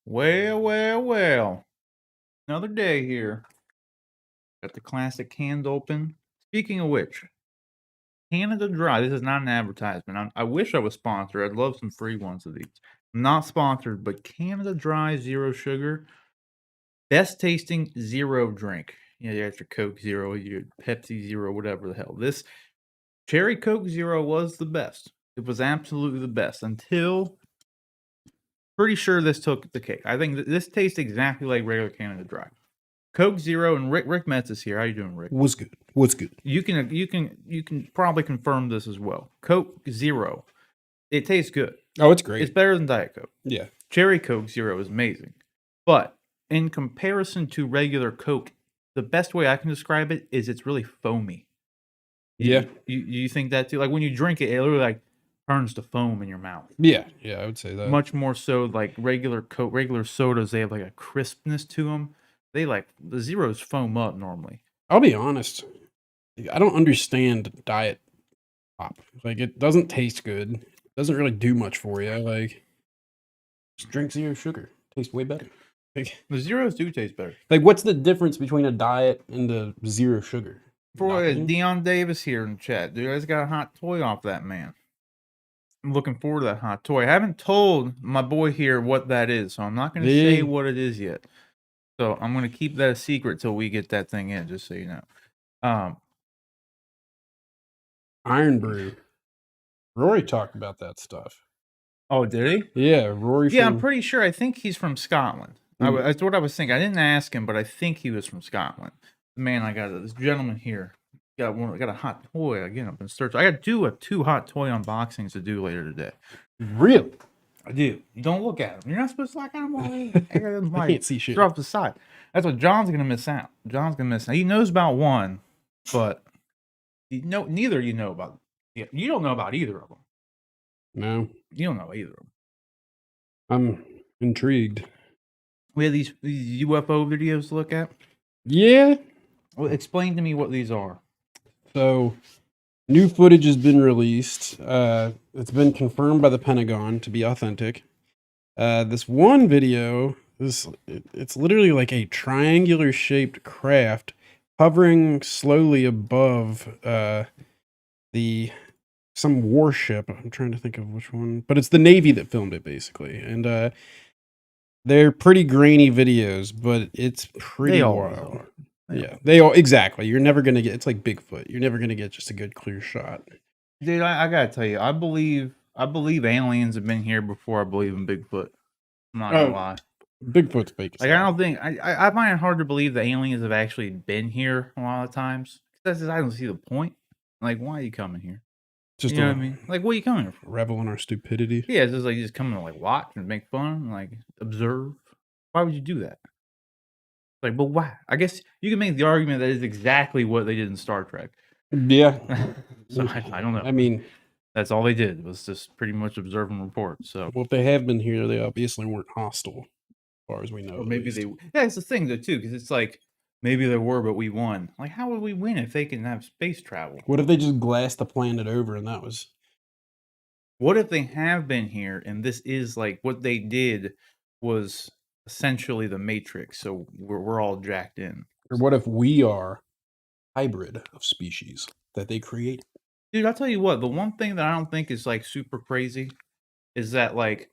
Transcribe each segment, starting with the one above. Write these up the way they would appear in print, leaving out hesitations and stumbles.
Well. Another day here. Got the classic cans open. Speaking of which, Canada Dry. This is not an advertisement. I wish I was sponsored. I'd love some free ones of these. I'm not sponsored, but Canada Dry Zero Sugar. Best tasting zero drink. You got your Coke Zero, your Pepsi Zero, whatever the hell. This Cherry Coke Zero was the best. It was absolutely the best until pretty sure this took the cake. I think this tastes exactly like regular Canada Dry. Coke Zero and Rick Metz is here. How you doing, Rick? What's good? You can probably confirm this as well. Coke Zero, it tastes good. Oh, it's great. It's better than Diet Coke. Yeah. Cherry Coke Zero is amazing, but in comparison to regular Coke, the best way I can describe it is it's really foamy. Yeah. You think that too? Like when you drink it, it literally like turns to foam in your mouth. Yeah, I would say that. Much more so like regular Coke, regular sodas, they have like a crispness to them. They like the zeros foam up normally. I'll be honest. I don't understand diet pop. Like it doesn't taste good. It doesn't really do much for you. Like just drink zero sugar. Tastes way better. Like, The zeros do taste better. like what's the difference between a diet and a zero sugar? For Nothing? Dion Davis here in the chat, dude, I just got a hot toy off that man. I'm looking forward to that hot toy. I haven't told my boy here what that is, so I'm not going to say Yeah. what it is yet. So I'm going to keep that a secret till we get that thing in, just so you know. Iron Brew. Rory talked about that stuff. Oh, did he? Yeah, Rory. Yeah, I'm pretty sure. I think he's from Scotland. Mm. That's what I was thinking. I didn't ask him, but I think he was from Scotland. Man, I got this gentleman here. Got a hot toy. Again, I've been searching. I got two hot toy unboxings to do later today. Really? I do. You don't look at them. You're not supposed to look at them all. I can't see shit. They're off the side. That's what John's gonna miss out. John's gonna miss out. He knows about one, but neither you know about. Yeah, you don't know about either of them. No, You don't know either of them. I'm intrigued. We have these UFO videos to look at. Yeah. Well, explain to me what these are. So, new footage has been released. It's been confirmed by the Pentagon to be authentic. This one video, it's literally like a triangular shaped craft hovering slowly above some warship. I'm trying to think of which one, but it's the Navy that filmed it basically, and they're pretty grainy videos, but it's pretty wild. Yeah, they all exactly. You're never gonna get. It's like Bigfoot. You're never gonna get just a good clear shot. Dude, I gotta tell you, I believe aliens have been here before I believe in Bigfoot. I'm not gonna lie. Bigfoot's fake. Like, I don't think I find it hard to believe that aliens have actually been here a lot of times. That's just, I don't see the point. Like, why are you coming here? Just You know what I mean? Like, what are you coming here for? revel in our stupidity. Yeah, it's just like you just come to like watch and make fun, and, like observe. Why would you do that? Like, but why? I guess you can make the argument that it's exactly what they did in Star Trek. Yeah. So I don't know. I mean, that's all they did was just pretty much observe and report. So well, if they have been here, they obviously weren't hostile, as far as we know. or maybe they. Yeah, it's the thing though too, because it's like maybe they were, but we won. Like, how would we win if they can have space travel? What if they just glassed the planet over and that was? What if they have been here and this is like what they did was essentially the Matrix? So we're all jacked in. Or what if we are hybrid of species that they create? Dude, I'll tell you what, the one thing that I don't think is like super crazy is that like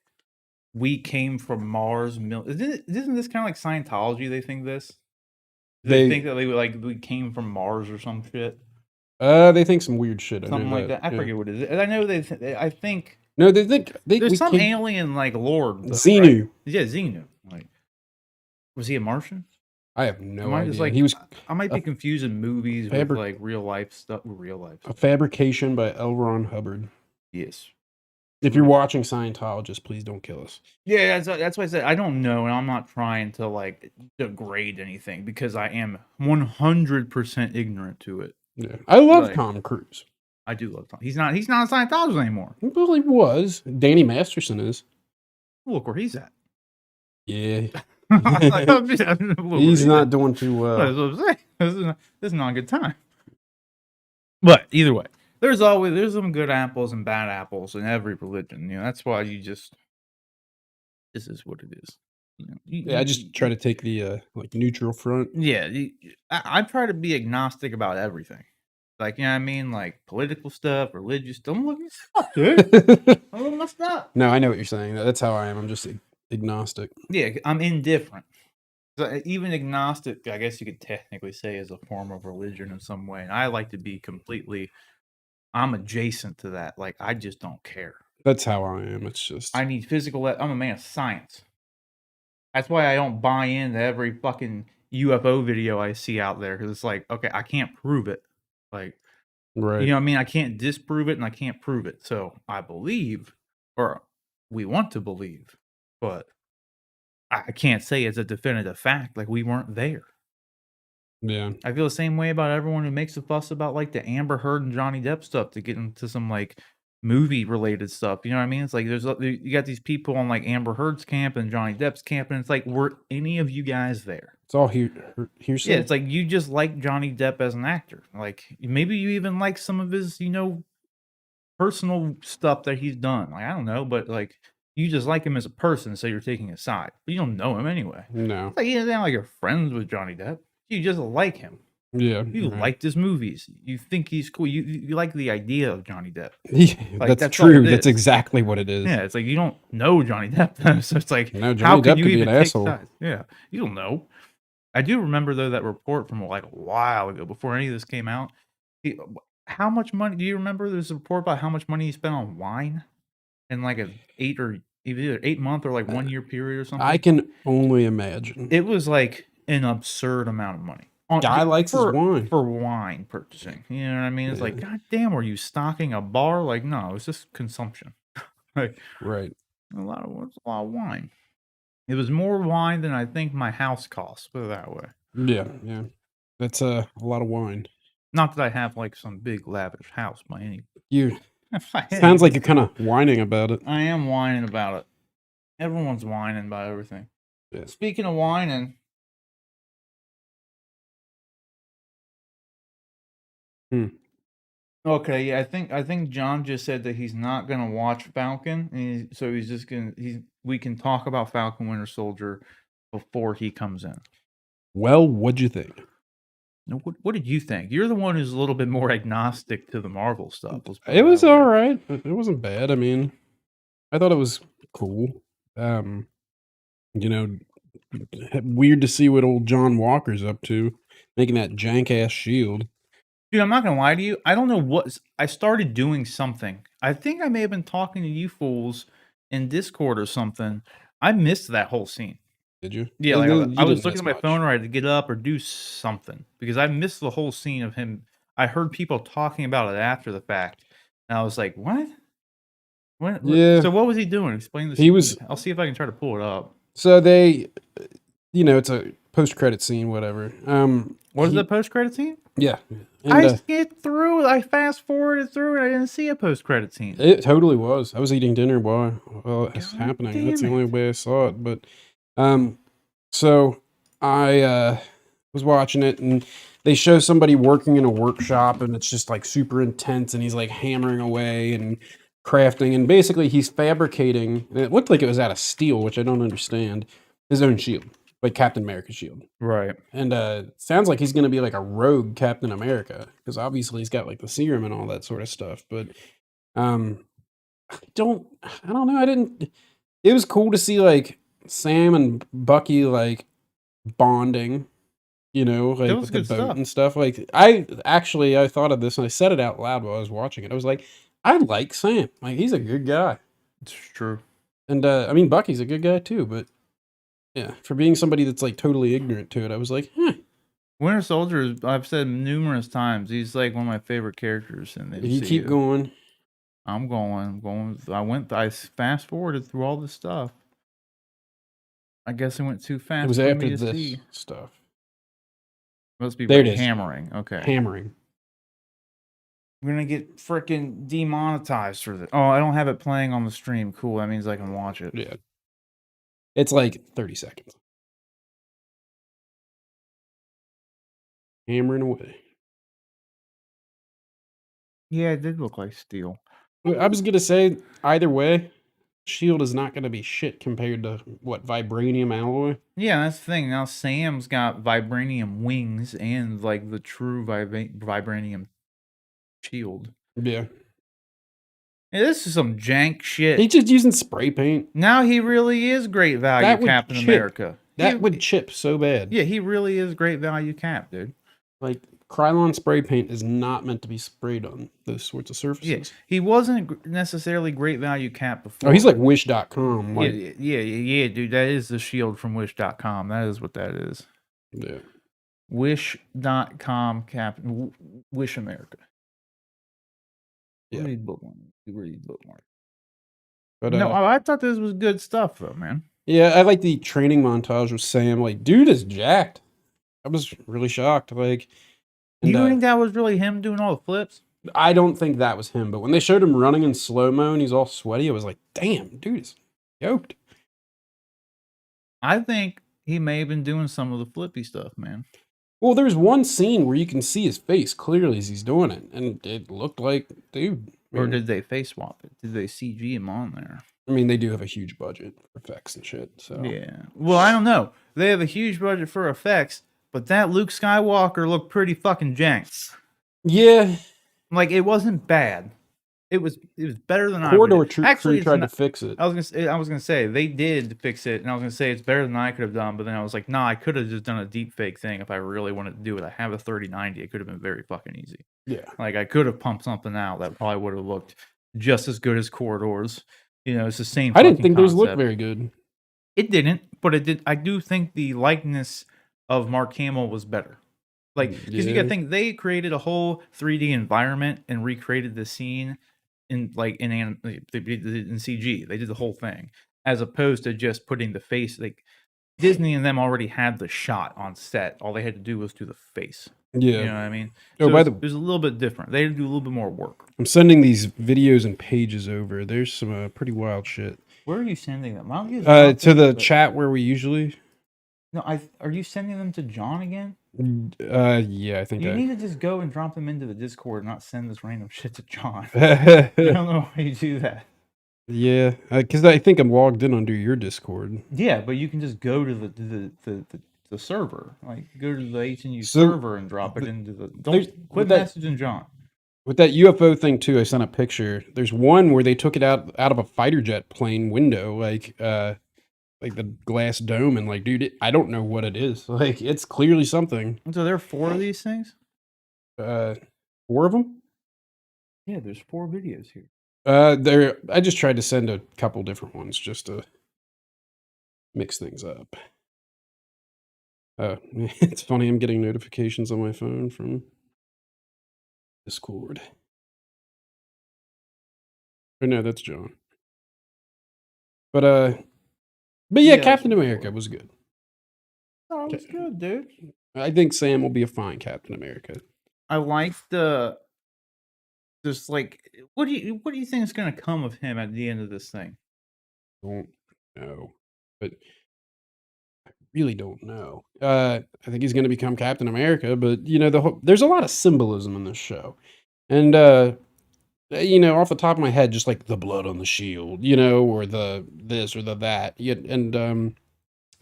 we came from Mars. Isn't this kind of like Scientology? They think this? They think that we came from Mars or some shit? They think some weird shit. Something like that. I forget what it is. I know I think. No, they think there's some alien like lord. Xenu. Right? Yeah, Xenu. Like, was he a Martian? I have no idea. Like, he was. I might be confusing movies with like real life stuff. Real life. A fabrication by L. Ron Hubbard. Yes. If you're watching Scientologists, please don't kill us. Yeah, that's why I said I don't know, and I'm not trying to like degrade anything because I am 100% ignorant to it. Yeah, I love Tom Cruise. I do love Tom. He's not a Scientologist anymore. Well, he was. Danny Masterson is. Look where he's at. Yeah. He's not doing too well. That's what I'm saying. This is not a good time. But either way, there's some good apples and bad apples in every religion. You know, that's why this is what it is. You know, Yeah, I just try to take the like neutral front. yeah, I try to be agnostic about everything. Like, you know what I mean? Like political stuff, religious. Don't look me up, dude. I'm looking my stuff. No, I know what you're saying. That's how I am. I'm just agnostic. Yeah, I'm indifferent. So, even agnostic, I guess you could technically say, is a form of religion in some way. And I like to be completely. I'm adjacent to that. Like, I just don't care. That's how I am. It's just I need physical. I'm a man of science. That's why I don't buy into every fucking UFO video I see out there because it's like, okay, I can't prove it. Like, you right. know what I mean? I can't disprove it and I can't prove it. So I believe, or we want to believe, but I can't say it's a definitive fact. Like, we weren't there. Yeah. I feel the same way about everyone who makes a fuss about like the Amber Heard and Johnny Depp stuff to get into some like movie related stuff. You know what I mean? It's like you got these people on like Amber Heard's camp and Johnny Depp's camp, and it's like, were any of you guys there? It's all Yeah, hearsay. it's like you just like Johnny Depp as an actor. Like maybe you even like some of his, personal stuff that he's done. Like I don't know, but like you just like him as a person, so you're taking a side. But you don't know him anyway. No. It's like it's not like you're friends with Johnny Depp. You just like him. Yeah. You Right. liked his movies. You think he's cool. You like the idea of Johnny Depp. Yeah, Like, that's all true. it That's is. exactly what it is. Yeah, it's like you don't know Johnny Depp, though, so it's like, No, how Johnny can Depp you could be even an take asshole. sides? Yeah, you don't know. I do remember though that report from like a while ago, before any of this came out. He, how much money do you remember? There's a report about how much money he spent on wine in like a either 8 month or like 1 year period or something. I can only imagine. It was like an absurd amount of money. Guy likes his wine. For wine purchasing. You know what I mean? It's like, Yeah. God damn, were you stocking a bar? Like, no, it's just consumption. Like Right. it's a lot of wine. It was more wine than I think my house costs, put it that way. Yeah. Yeah. That's a lot of wine. Not that I have like some big lavish house by any You by any sounds like means. you're kind of whining about it. I am whining about it. Everyone's whining about everything. Yeah. Speaking of whining, okay, yeah, I think John just said that he's not gonna watch Falcon, and so he's just gonna we can talk about Falcon Winter Soldier before he comes in. Well, what'd you think? Now, what did you think? You're the one who's a little bit more agnostic to the Marvel stuff. Let's put It was that way. all right. It wasn't bad. I mean, I thought it was cool. You know, weird to see what old John Walker's up to, making that jank ass shield. Dude, I'm not gonna lie to you. I don't know what I started doing something. I think I may have been talking to you fools in Discord or something. I missed that whole scene. Did you? Yeah, And like then I you was didn't looking miss at my much. phone or I had to get up or do something because I missed the whole scene of him. I heard people talking about it after the fact, and I was like, "What? What? Yeah. So what was he doing? Explain the He scene. was. I'll see if I can try to pull it up. So they, it's a post-credit scene, whatever. What is the post credit scene? Yeah. And, I skipped through it. I fast forwarded through it. I didn't see a post credit scene. it totally was. I was eating dinner while it was God happening. That's the damn only it. way I saw it. But, so I was watching it, and they show somebody working in a workshop, and it's just like super intense, and he's like hammering away and crafting, and basically he's fabricating. And it looked like it was out of steel, which I don't understand. His own shield, like Captain America's shield. Right. And sounds like he's going to be like a rogue Captain America because obviously he's got like the serum and all that sort of stuff. But I don't know. I didn't. It was cool to see like Sam and Bucky like bonding, like was with the good boat stuff. and stuff. Like I thought of this and I said it out loud while I was watching it. I was like, I like Sam. Like he's a good guy. It's true. And I mean Bucky's a good guy too. But yeah, for being somebody that's like totally ignorant to it, I was like, Winter Soldier is, I've said numerous times, he's like one of my favorite characters in the if you keep MCU. going. I'm going. I fast forwarded through all this stuff. I guess I went too fast It was for after me to this see. stuff. Must be There like it is. hammering. Okay. Hammering. We're gonna get freaking demonetized for this. Oh, I don't have it playing on the stream. Cool. That means I can watch it. Yeah. It's like 30 seconds. Hammering away. Yeah, it did look like steel. I was going to say, either way, shield is not going to be shit compared to what vibranium alloy. Yeah, that's the thing. Now Sam's got vibranium wings and like the true vibranium shield. Yeah, Hey, this is some jank shit. he's just using spray paint. Now he really is great value That would Captain chip. America. That would chip so bad. Yeah, he really is great value Cap, dude. Like Krylon spray paint is not meant to be sprayed on those sorts of surfaces. Yeah, he wasn't necessarily great value Cap before. Oh, he's like Wish.com. Like, yeah, dude. That is the shield from Wish.com. That is what that is. yeah. Wish.com Cap. Wish America. Yeah. Read bookmark. But no, I thought this was good stuff though, man. Yeah, I like the training montage with Sam. Like, dude is jacked. I was really shocked. Like, you think that was really him doing all the flips? I don't think that was him, but when they showed him running in slow-mo and he's all sweaty, I was like, damn, dude is yoked. I think he may have been doing some of the flippy stuff, man. Well, there's one scene where you can see his face clearly as he's doing it, and it looked like, dude. Or did they face swap it? Did they CG him on there? I mean, they do have a huge budget for effects and shit, so. Yeah. Well, I don't know. They have a huge budget for effects, but that Luke Skywalker looked pretty fucking jank. Yeah. Like, it wasn't bad. It was better than Corridor Actually, tried to fix it. I was gonna say they did fix it, and I was gonna say it's better than I could have done. But then I was like, nah, I could have just done a deep fake thing if I really wanted to do it. I have a 3090. It could have been very fucking easy. Yeah, like I could have pumped something out that probably would have looked just as good as Corridors. You know, it's the same. I didn't think concept. those looked very good. It didn't, but it did. I do think the likeness of Mark Hamill was better. Like, because you gotta think they created a whole 3D environment and recreated the scene in CG. They did the whole thing as opposed to just putting the face. Like Disney and them already had the shot on set. All they had to do was do the face. Yeah, you know what I mean. Oh, So it was a little bit different. They had to do a little bit more work. I'm sending these videos and pages over. There's some pretty wild shit. Where are you sending them? To the chat where we usually. No, are you sending them to John again? Yeah, I think you need to just go and drop them into the Discord and not send this random shit to John. I don't know why you do that. Yeah, because I think I'm logged in under your Discord. Yeah, but you can just go to the server, like go to the HNU server and drop it into the. Don't quit messaging John. With that UFO thing too, I sent a picture. There's one where they took it out of a fighter jet plane window, like the glass dome, and like, dude, I don't know what it is. Like, it's clearly something. So there are 4 of these things. 4 of them. Yeah, there's 4 videos here. I just tried to send a couple different ones just to mix things up. It's funny. I'm getting notifications on my phone from Discord. Oh no, that's John. But yeah, Captain America was good. Oh, it was good, dude. I think Sam will be a fine Captain America. I like just like what do you think is going to come of him at the end of this thing? Don't know, but I really don't know. I think he's going to become Captain America, but you know, there's a lot of symbolism in this show, and you know, off the top of my head, just like the blood on the shield, you know, or the this or the that, and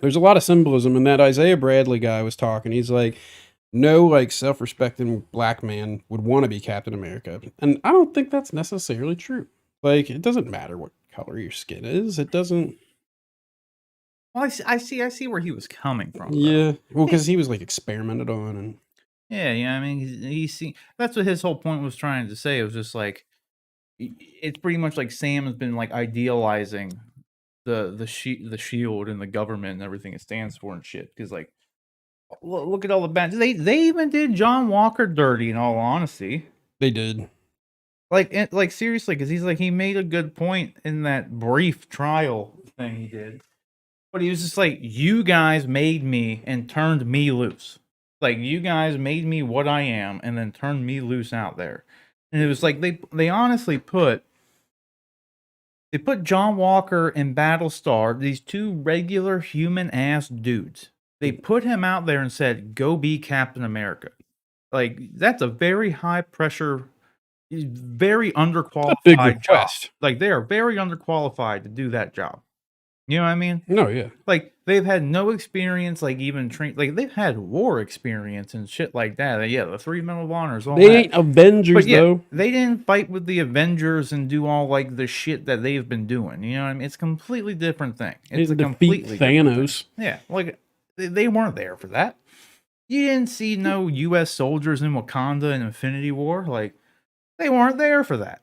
there's a lot of symbolism. And that Isaiah Bradley guy was talking. He's like, no, like self-respecting black man would want to be Captain America, and I don't think that's necessarily true. Like, it doesn't matter what color your skin is. It doesn't. Well, I see where he was coming from. Yeah, well, because he was like experimented on, and yeah. I mean, he's that's what his whole point was trying to say. It was just like it's pretty much like Sam has been like idealizing the shield and the government and everything it stands for and shit. Because like, look at all the bad. They even did John Walker dirty. In all honesty, they did. Like seriously, because he's like he made a good point in that brief trial thing he did. But he was just like, you guys made me and turned me loose. Like, you guys made me what I am and then turned me loose out there. And it was like, they honestly put John Walker and Battlestar, these 2 regular human-ass dudes. They put him out there and said, go be Captain America. Like, that's a very high-pressure, very Big underqualified job. request. Like, they are very underqualified to do that job. You know what I mean? No, yeah. Like, they've had no experience, like, even like, they've had war experience and shit like that. Yeah, the 3 Medal of Honors, all They that. ain't Avengers, But yeah, though. they didn't fight with the Avengers and do all, like, the shit that they've been doing. You know what I mean? It's a completely different thing. It's a They didn't defeat completely different thing. Thanos. Yeah, like, they weren't there for that. You didn't see no US soldiers in Wakanda in Infinity War. Like, they weren't there for that.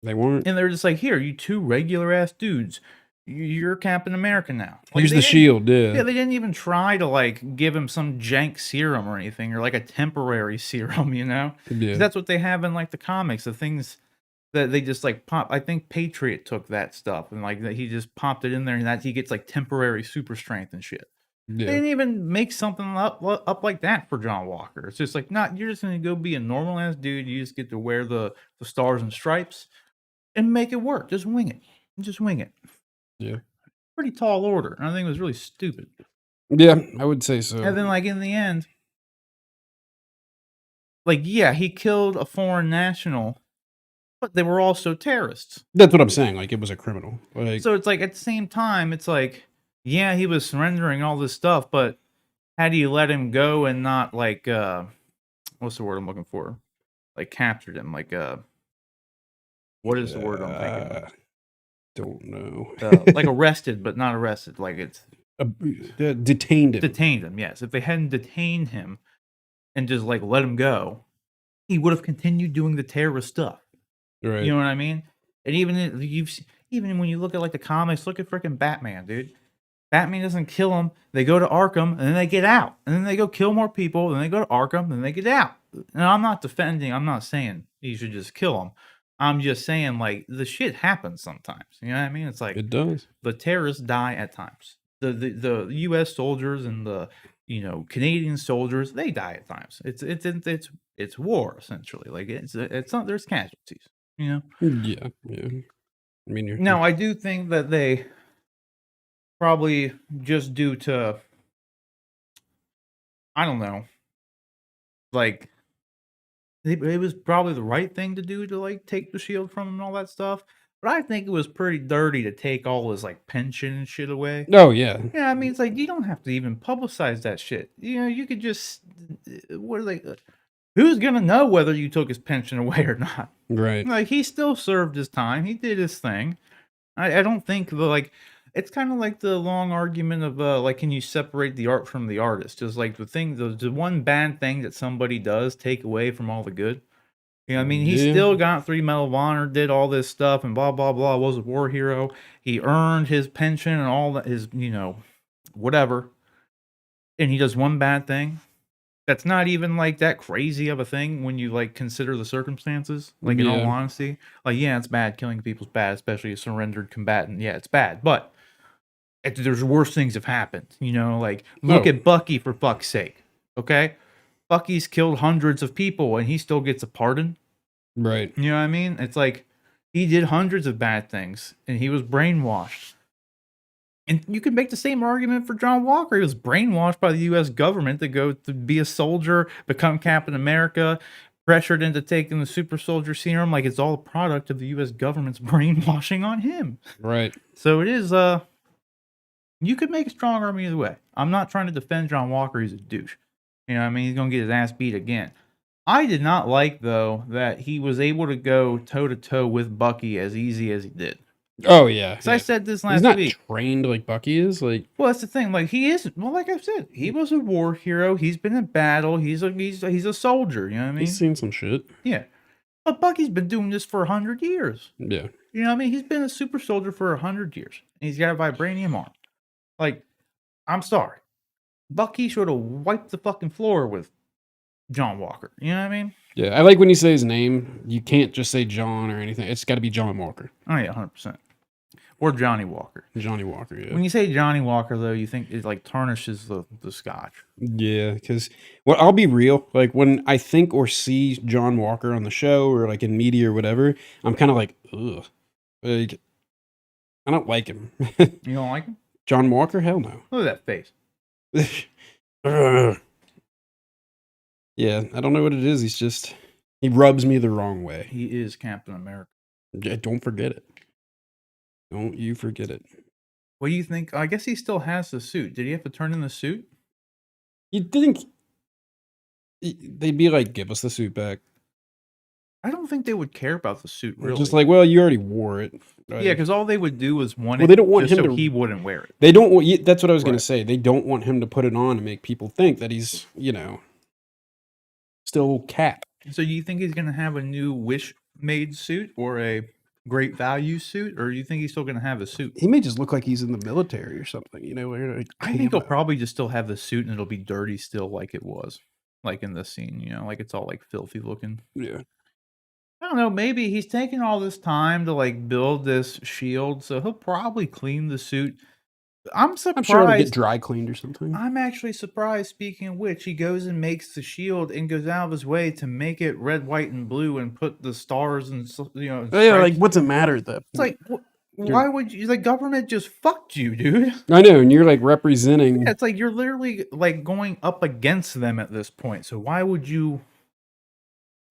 They weren't. And they're just like, here, you two regular ass dudes. You're Captain America now. Like, Here's they the didn't- shield, Yeah, yeah. they didn't even try to like give him some jank serum or anything, or like a temporary serum, you know? 'Cause Yeah. that's what they have in like the comics, the things that they just like pop. I think Patriot took that stuff and like he just popped it in there, and that he gets like temporary super strength and shit. They Yeah. didn't even make something up like that for John Walker. It's just like, nah, you're just gonna go be a normal ass dude. You just get to wear the stars and stripes and make it work. Just wing it. Just wing it. Yeah. Pretty tall order. And I think it was really stupid. Yeah, I would say so. And then, like, in the end, like, yeah, he killed a foreign national, but they were also terrorists. That's what I'm saying. Like, it was a criminal. Like, So it's like, at the same time, it's like, yeah, he was surrendering all this stuff, but had he let him go and not, like, what's the word I'm looking for? Like, captured him. Like, what is the word I'm thinking of? don't know. Like, arrested, but not arrested. Like, it's Detained him. detained him, yes. If they hadn't detained him and just, like, let him go, he would have continued doing the terrorist stuff. Right. You know what I mean? And even when you look at like the comics, look at freaking Batman, dude. Batman doesn't kill him. They go to Arkham and then they get out, and then they go kill more people. Then they go to Arkham, and then they get out. And I'm not defending. I'm not saying you should just kill him. I'm just saying like the shit happens sometimes. You know what I mean? It's like It does. the terrorists die at times. The U.S. soldiers and the Canadian soldiers, they die at times. It's war essentially. Like it's not, there's casualties. You know. Yeah. Yeah. I mean, Now, I do think that they probably just due to, I don't know, like, it was probably the right thing to do to, like, take the shield from him and all that stuff, but I think it was pretty dirty to take all his, like, pension and shit away. Oh, yeah. Yeah, I mean, it's like, you don't have to even publicize that shit. You know, you could just, what are they, who's gonna know whether you took his pension away or not? Right. Like, he still served his time. He did his thing. I don't think it's kind of like the long argument of like, can you separate the art from the artist? Just like the one bad thing that somebody does take away from all the good. You know, what I mean, he Yeah. still got 3 Medal of Honor, did all this stuff, and blah blah blah. Was a war hero. He earned his pension and all that. His whatever. And he does one bad thing. That's not even like that crazy of a thing when you like consider the circumstances. Like in all Yeah. honesty, like yeah, it's bad. Killing people's bad, especially a surrendered combatant. Yeah, it's bad. But there's worse things have happened. You know, like look Oh. at Bucky for fuck's sake. Okay, Bucky's killed hundreds of people and he still gets a pardon. Right. You know what I mean? It's like he did hundreds of bad things and he was brainwashed. And you can make the same argument for John Walker. He was brainwashed by the U.S. government to go to be a soldier, become Captain America, pressured into taking the super soldier serum. Like it's all a product of the U.S. government's brainwashing on him. Right. So it is, you could make a strong argument either way. I'm not trying to defend John Walker. He's a douche. You know what I mean? He's going to get his ass beat again. I did not like, though, that he was able to go toe-to-toe with Bucky as easy as he did. Oh, yeah. So I said this last He's not week. trained like Bucky is. Like, Well, that's the thing. Like he isn't. Well, like I said, he was a war hero. He's been in battle. He's a soldier. You know what I mean? he's seen some shit. Yeah. But Bucky's been doing this for 100 years. Yeah. You know what I mean? He's been a super soldier for 100 years. And he's got a vibranium arm. Like, I'm sorry. Bucky should have wiped the fucking floor with John Walker. You know what I mean? Yeah. I like when you say his name, you can't just say John or anything. It's got to be John Walker. Oh, yeah, 100%. Or Johnny Walker. Johnny Walker, yeah. When you say Johnny Walker, though, you think it like tarnishes the scotch. Yeah, because I'll be real. Like when I think or see John Walker on the show or like in media or whatever, I'm kind of like, ugh. Like, I don't like him. You don't like him? John Walker? Hell no. Look at that face. Ugh. Yeah, I don't know what it is. He's just He rubs me the wrong way. He is Captain America. Don't forget it. Don't you forget it. What do you think? I guess he still has the suit. Did he have to turn in the suit? You'd think they'd be like, give us the suit back. I don't think they would care about the suit, really. Just like, well, you already wore it. Yeah, because all they would do is want Well, it they don't want just him so to- he wouldn't wear it. They don't want. That's what I was going Right. to say. They don't want him to put it on and make people think that he's, still Cap. So you think he's going to have a new Wish-made suit or a Great Value suit, or do you think he's still going to have a suit? He may just look like he's in the military or something. Like I think he'll camo. probably just still have the suit, and it'll be dirty still, like it was, like in this scene. Like it's all like filthy looking. Yeah. I don't know. Maybe he's taking all this time to like build this shield, so he'll probably clean the suit. I'm surprised. I'm sure it'll get dry cleaned or something. I'm actually surprised. Speaking of which, he goes and makes the shield and goes out of his way to make it red, white, and blue, and put the stars and Yeah, stripes. like what's the matter at that? It's like, why would you? The government just fucked you, dude. I know, and you're like representing. Yeah, it's like you're literally like going up against them at this point. So why would you?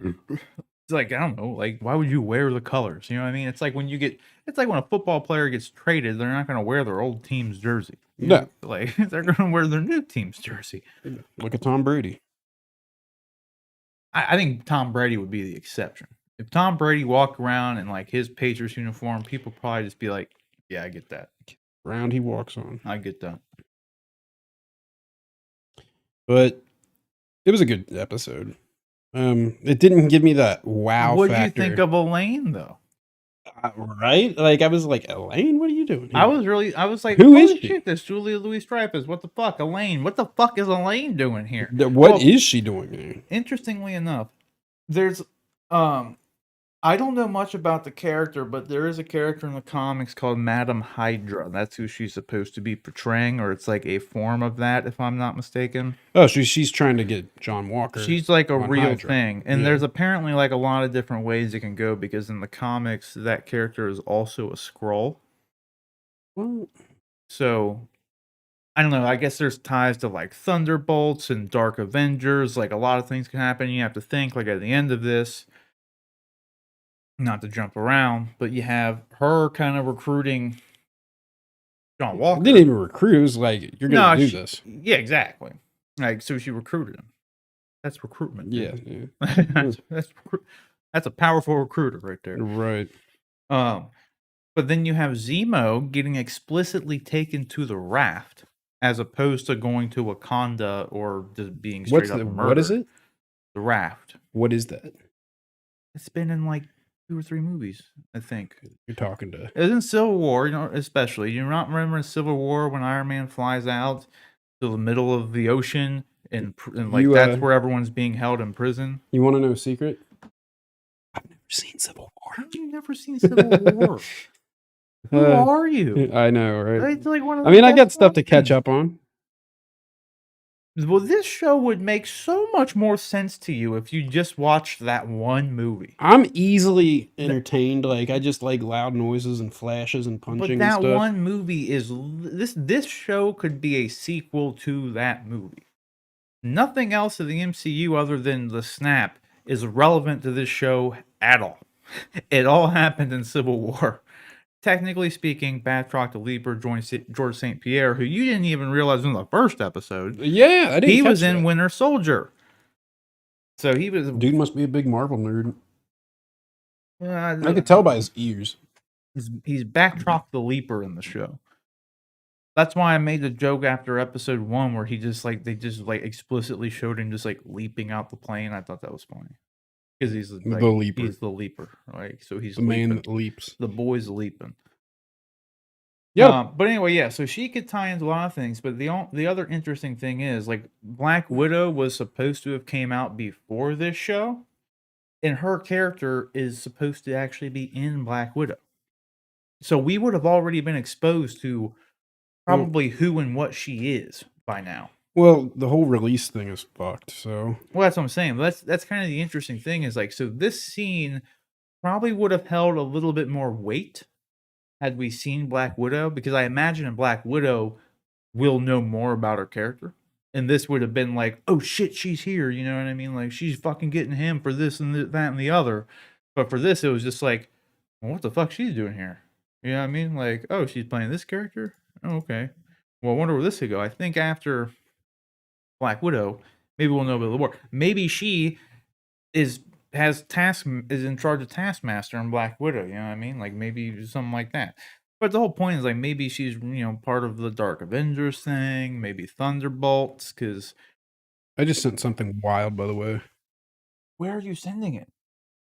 It's like, I don't know, like why would you wear the colors? You know what I mean? It's like when a football player gets traded, they're not going to wear their old team's jersey. You No. know? Like they're going to wear their new team's jersey. Look at Tom Brady. I think Tom Brady would be the exception. If Tom Brady walked around in like his Patriots uniform, people probably just be like, "Yeah, I get that. Round he walks on. I get that." But it was a good episode. It didn't give me that wow What do you factor. think of Elaine though? Right? Like I was like, Elaine, what are you doing here? I was like, Who "Holy is she? shit, this Julia Louis-Dreyfus. What the fuck, Elaine? What the fuck is Elaine doing here?" What is she doing there? Interestingly enough, there's I don't know much about the character, but there is a character in the comics called Madam Hydra. That's who she's supposed to be portraying, or it's like a form of that, if I'm not mistaken. Oh, she's trying to get John Walker. She's like a on real Hydra. thing. And Yeah. there's apparently like a lot of different ways it can go, because in the comics, that character is also a Skrull. Well, So I don't know. I guess there's ties to like Thunderbolts and Dark Avengers. Like a lot of things can happen. You have to think like at the end of this, not to jump around, but you have her kind of recruiting John Walker. didn't even recruit. It was like, you're gonna do this. Yeah, exactly. Like, so she recruited him. That's recruitment. Yeah, dude. yeah. that's a powerful recruiter right there. Right. But then you have Zemo getting explicitly taken to the raft, as opposed to going to Wakanda or just being straight up murdered. What is it? The raft. What is that? It's been in like 2 or 3 movies, I think. You're talking to. It was in Civil War, especially. You not remember in Civil War when Iron Man flies out to the middle of the ocean and like that's where everyone's being held in prison? You want to know a secret? I've never seen Civil War. How have you never seen Civil War? Who are you? I know, right? It's like one of I mean, I got best stuff to catch movies. up on. Well, this show would make so much more sense to you if you just watched that one movie. I'm easily entertained. Like I just like loud noises and flashes and punching But and that stuff. one movie is this show could be a sequel to that movie. Nothing else of the MCU other than the snap is relevant to this show at all. It all happened in Civil War. Technically speaking, Batroc the Leaper joined George St. Pierre, who you didn't even realize in the first episode. Yeah, I didn't. He catch was in that. Winter Soldier. So he was. Dude must be a big Marvel nerd. I I could tell by his ears. He's Batroc the Leaper in the show. That's why I made the joke after episode 1 where they just explicitly showed him just like leaping out the plane. I thought that was funny. Because he's like, The leaper. He's the leaper, right? So he's The man leaping. that leaps. The boy's leaping. Yeah. But anyway, yeah. So she could tie into a lot of things. But the other interesting thing is like Black Widow was supposed to have came out before this show, and her character is supposed to actually be in Black Widow. So we would have already been exposed to probably who and what she is by now. Well, the whole release thing is fucked. So. Well, that's what I'm saying. That's kind of the interesting thing is like, so this scene probably would have held a little bit more weight had we seen Black Widow, because I imagine in Black Widow we'll know more about her character. And this would have been like, oh shit, she's here. You know what I mean? Like she's fucking getting him for this and that and the other. But for this, it was just like, well, what the fuck she's doing here? You know what I mean? Like, oh, she's playing this character. Oh, okay. Well, I wonder where this could go. I think after Black Widow, maybe we'll know a bit more. Maybe she is in charge of Taskmaster and Black Widow. You know what I mean? Like maybe something like that. But the whole point is like maybe she's part of the Dark Avengers thing. Maybe Thunderbolts. Because I just sent something wild, by the way. where are you sending it?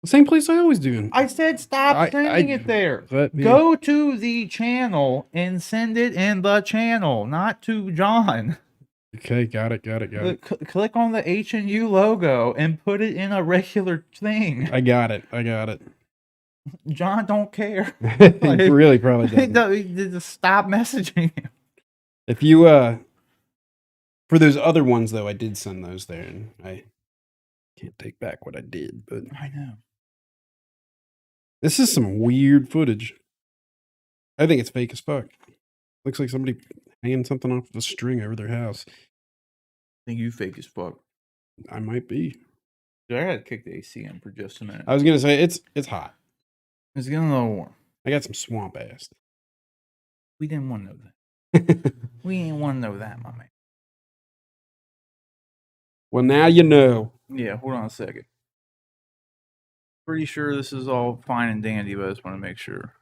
The same place I always do. I said stop sending it there. Go to the channel and send it in the channel, not to John. Okay, got it. Click on the H&U logo and put it in a regular thing. I got it. John don't care. He really probably doesn't. Just stop messaging him. If you for those other ones though, I did send those there, and I can't take back what I did, but I know. This is some weird footage. I think it's fake as fuck. Looks like somebody hanging something off the string over their house. I think you fake as fuck. I might be. Dude, I gotta kick the AC in for just a minute. I was gonna say it's hot. It's getting a little warm. I got some swamp ass. We didn't want to know that. We ain't want to know that, my man. Well, now you know. Yeah, hold on a second. Pretty sure this is all fine and dandy, but I just want to make sure.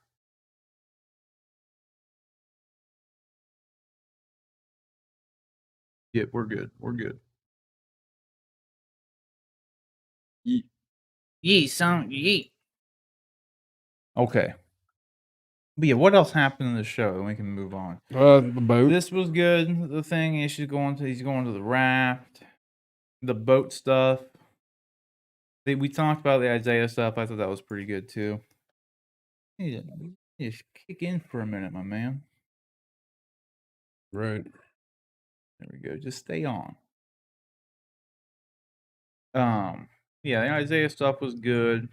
Yeah, we're good. We're good. Yeet. Okay. But yeah, what else happened in the show? And we can move on. The boat. This was good. The thing is, he's going to the raft. The boat stuff. We talked about the Isaiah stuff. I thought that was pretty good too. You just kick in for a minute, my man. Right. There we go. Just stay on. Yeah, the Isaiah stuff was good.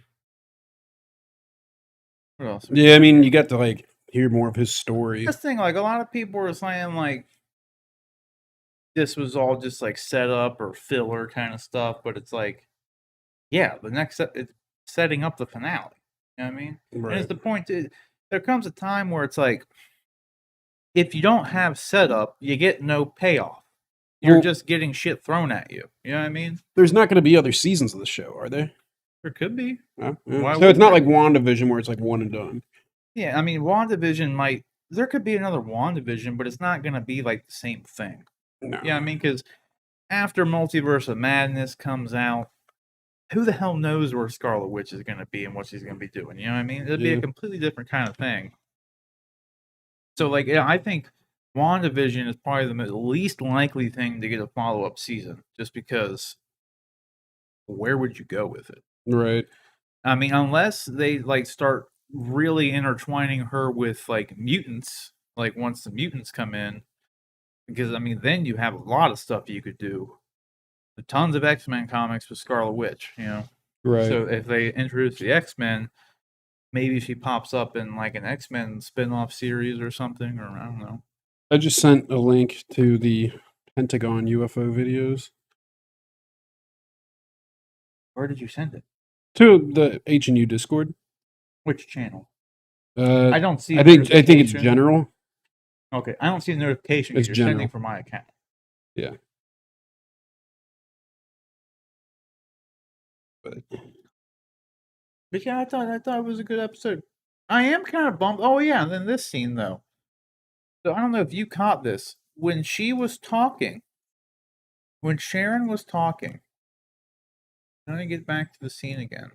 What else? Yeah, I mean, you got to like hear more of his story. This thing, like a lot of people were saying, like this was all just like set up or filler kind of stuff, but it's like, yeah, the next it's setting up the finale. You know what I mean? Right. And it's the point. There comes a time where it's like, if you don't have setup, you get no payoff. You're just getting shit thrown at you. You know what I mean? There's not going to be other seasons of the show, are there? There could be. Yeah. So it's not like WandaVision where it's like one and done. Yeah, I mean, WandaVision might. There could be another WandaVision, but it's not going to be like the same thing. No. Yeah, I mean, because after Multiverse of Madness comes out, who the hell knows where Scarlet Witch is going to be and what she's going to be doing? You know what I mean? It'd be a completely different kind of thing. So, like, yeah, I think WandaVision is probably the least likely thing to get a follow-up season, just because where would you go with it? Right. I mean, unless they like start really intertwining her with like mutants, like once the mutants come in, because I mean, then you have a lot of stuff you could do. Tons of X-Men comics with Scarlet Witch, you know. Right. So if they introduce the X-Men, maybe she pops up in like an X-Men spin-off series or something, or I don't know. I just sent a link to the Pentagon UFO videos. Where did you send it? To the H&U Discord. Which channel? I don't see. I think it's general. Okay, I don't see the notification. It's You're general. sending from my account. Yeah. But yeah, I thought it was a good episode. I am kind of bummed. Oh yeah, and then this scene though. So I don't know if you caught this when she was talking. When Sharon was talking. Trying to get back to the scene again.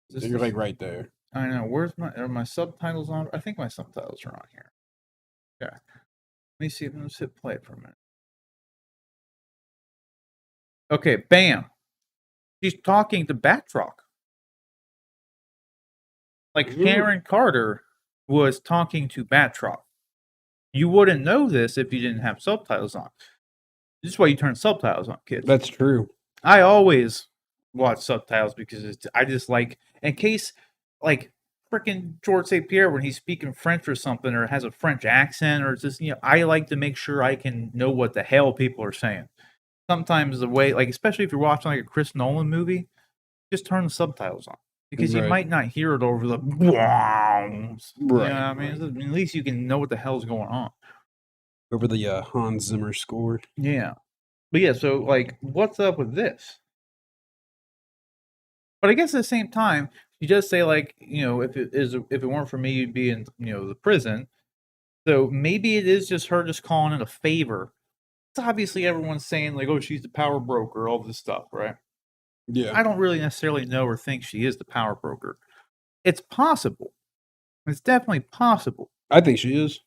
You're like right there. I know. Are my subtitles on? I think my subtitles are on here. Yeah. Let me see. Let's hit play for a minute. Okay, bam. She's talking to Batroc. Like Sharon Carter was talking to Batroc. You wouldn't know this if you didn't have subtitles on. This is why you turn subtitles on, kids. That's true. I always watch subtitles because I just like, in case, like, freaking George St. Pierre when he's speaking French or something, or has a French accent, or it's just, I like to make sure I can know what the hell people are saying. Sometimes the way, like, especially if you're watching like a Chris Nolan movie, just turn the subtitles on because you might not hear it over the wows. Right. I mean? At least you can know what the hell's going on. Over the Hans Zimmer score. Yeah. But yeah, so like, what's up with this? But I guess at the same time, you just say like, if it weren't for me, you'd be in, the prison. So maybe it is just her just calling it a favor. It's obviously everyone's saying like, oh, she's the power broker, all this stuff, right? Yeah. I don't really necessarily know or think she is the power broker. It's possible. It's definitely possible. I think she is.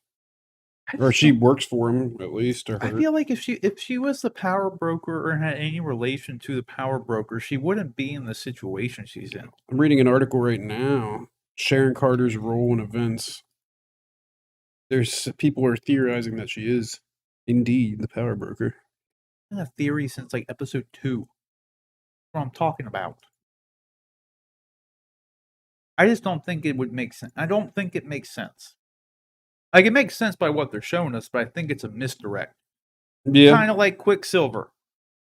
Or she works for him, at least. Or I feel like if she was the power broker or had any relation to the power broker, she wouldn't be in the situation she's in. I'm reading an article right now. Sharon Carter's role in events. There's people are theorizing that she is indeed the power broker. It's been a theory since like episode 2. That's what I'm talking about. I just don't think it would make sense. I don't think it makes sense. Like, it makes sense by what they're showing us, but I think it's a misdirect. Yeah. Kind of like Quicksilver.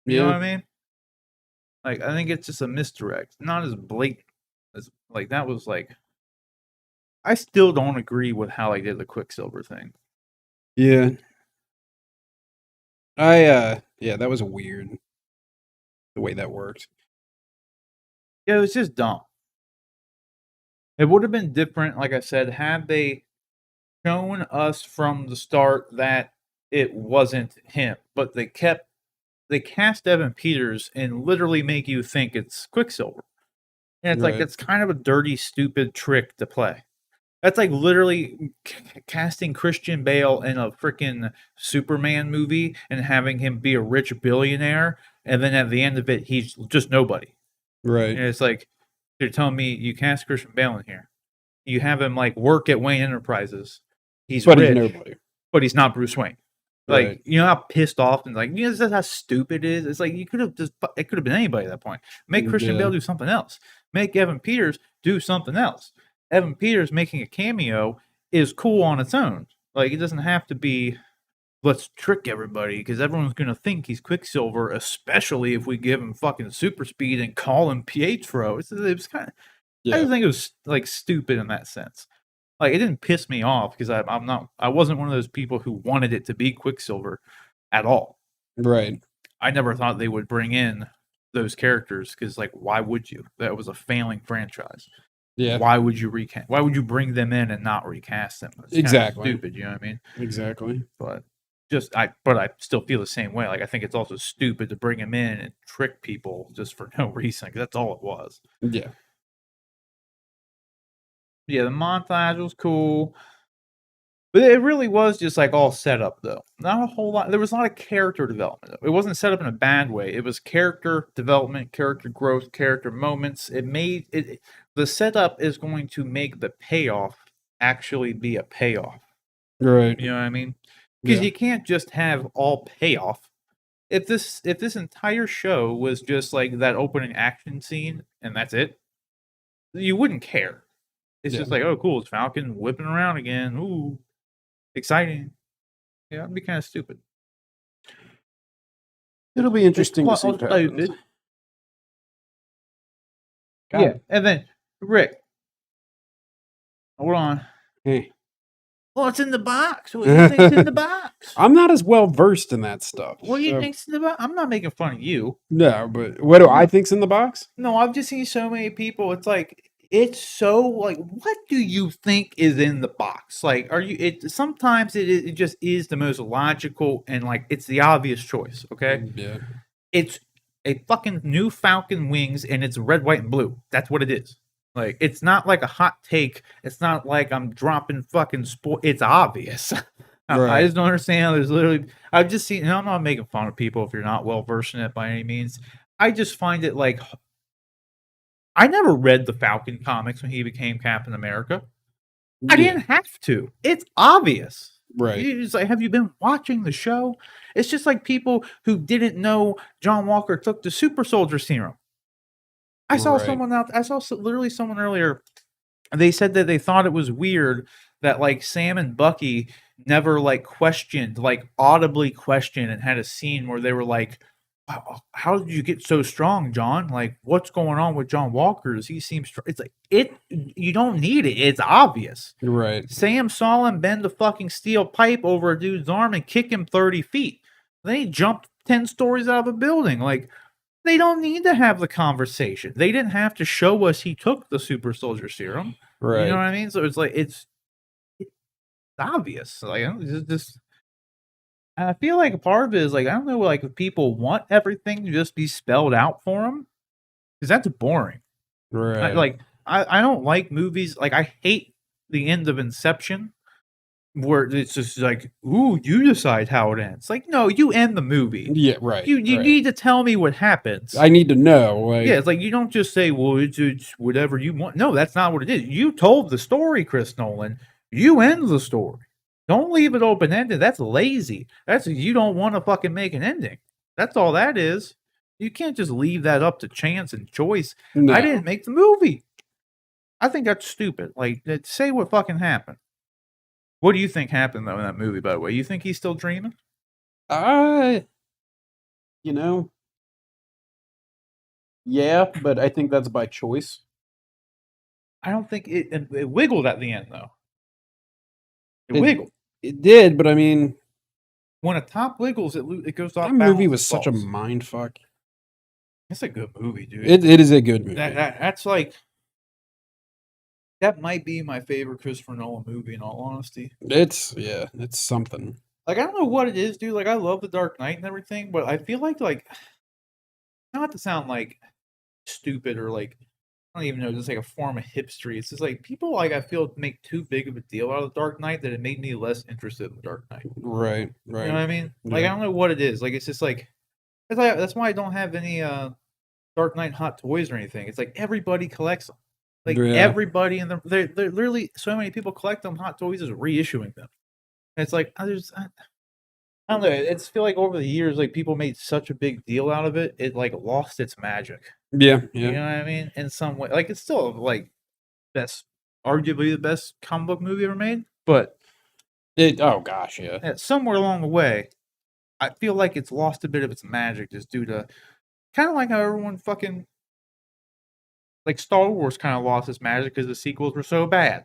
You know Yeah. what I mean? Like, I think it's just a misdirect. Not as blatant as, like, that was like. I still don't agree with how they did the Quicksilver thing. Yeah. Yeah, that was weird. The way that worked. Yeah, it was just dumb. It would have been different, like I said, had they shown us from the start that it wasn't him. But they cast Evan Peters and literally make you think it's Quicksilver. And it's like, it's kind of a dirty, stupid trick to play. That's like literally casting Christian Bale in a freaking Superman movie and having him be a rich billionaire, and then at the end of it, he's just nobody. Right. And it's like, you're telling me you cast Christian Bale in here. You have him like work at Wayne Enterprises. He's rich, he's nobody. But he's not Bruce Wayne. Like, Right. you know how pissed off and like, this is how stupid it is. It's like, it could have been anybody at that point. Make Christian Bale do something else. Make Evan Peters do something else. Evan Peters making a cameo is cool on its own. Like, it doesn't have to be, let's trick everybody because everyone's going to think he's Quicksilver, especially if we give him fucking super speed and call him Pietro. It was kind of, I just think it was like stupid in that sense. Like, it didn't piss me off because I wasn't one of those people who wanted it to be Quicksilver at all. Right. I never thought they would bring in those characters because, like, why would you? That was a failing franchise. Yeah. Why would you recast? Why would you bring them in and not recast them? It's exactly. kind of stupid, you know what I mean? Exactly. But I still feel the same way. Like, I think it's also stupid to bring them in and trick people just for no reason because that's all it was. Yeah. Yeah, the montage was cool. But it really was just like all set up, though. Not a whole lot. There was a lot of character development, though. It wasn't set up in a bad way. It was character development, character growth, character moments. It made it. The setup is going to make the payoff actually be a payoff. Right. You know what I mean? Because you can't just have all payoff. If this entire show was just like that opening action scene and that's it, you wouldn't care. It's just like, oh, cool, it's Falcon whipping around again. Ooh. Exciting. Yeah, it'd be kind of stupid. It'll be interesting to see what happens. Yeah, and then Rick. Hold on. Hey. What's in the box? What do you think's in the box? I'm not as well versed in that stuff. What do you think's in the box? I'm not making fun of you. No, but what do I think's in the box? No, I've just seen so many people. It's like, it's so like, what do you think is in the box? Like, sometimes it just is the most logical and like it's the obvious choice. Okay. Yeah. It's a fucking new Falcon wings and it's red, white, and blue. That's what it is. Like, it's not like a hot take. It's not like I'm dropping fucking it's obvious. I just don't understand how there's literally. I've just seen. And I'm not making fun of people if you're not well versed in it by any means. I just find it like. I never read the Falcon comics when he became Captain America. I didn't have to. It's obvious. Right. It's like, have you been watching the show? It's just like people who didn't know John Walker took the super soldier serum. I saw someone literally someone earlier they said that they thought it was weird that like Sam and Bucky never like questioned, like audibly questioned, and had a scene where they were like, How did you get so strong, John? Like, what's going on with John Walker? Does he seem strong?" It's like you don't need it. It's obvious. Right. Sam saw him bend a fucking steel pipe over a dude's arm and kick him 30 feet. Then he jumped 10 stories out of a building. Like, they don't need to have the conversation. They didn't have to show us he took the super soldier serum. Right. You know what I mean? So it's like it's obvious. Like, it's just I feel like a part of it is like I don't know, like if people want everything to just be spelled out for them, because that's boring. Right. I don't like movies. Like I hate the end of Inception, where it's just like, ooh, you decide how it ends. Like, no, you end the movie. Yeah. Right. You right. need to tell me what happens. I need to know. Like, Yeah, it's like you don't just say, "Well, it's whatever you want." No, that's not what it is. You told the story, Chris Nolan. You end the story. Don't leave it open ended. That's lazy. That's you don't want to fucking make an ending. That's all that is. You can't just leave that up to chance and choice. no. I didn't make the movie. I think that's stupid. Like, say what fucking happened. What do you think happened though in that movie? By the way, you think he's still dreaming? You know, yeah, but I think that's by choice. I don't think it wiggled at the end though. It It- wiggled. It did, but I mean, When a top wiggles, it goes off that balance. movie and was such a falls. mind fuck. It's a good movie, dude. It is a good movie. That's like that might be my favorite Christopher Nolan movie. In all honesty, It's something. like I don't know what it is, dude. Like I love The Dark Knight and everything, but I feel like not to sound like stupid or like I don't even know, just like a form of hipstery. It's just like people like I feel make too big of a deal out of The Dark Knight that it made me less interested in The Dark Knight. Right. You know what I mean? Like Yeah. I don't know what it is. Like it's just like that's why I don't have any Dark Knight hot toys or anything. It's like everybody collects them. Like Yeah. everybody in the they're literally so many people collect them. Hot Toys is reissuing them. And it's like I don't know. It's feel like over the years, like people made such a big deal out of it, it like lost its magic. Yeah. You know what I mean? In some way, like it's still like arguably the best comic book movie ever made. But Oh gosh, yeah. somewhere along the way, I feel like it's lost a bit of its magic just due to kind of like how everyone fucking like Star Wars kind of lost its magic because the sequels were so bad.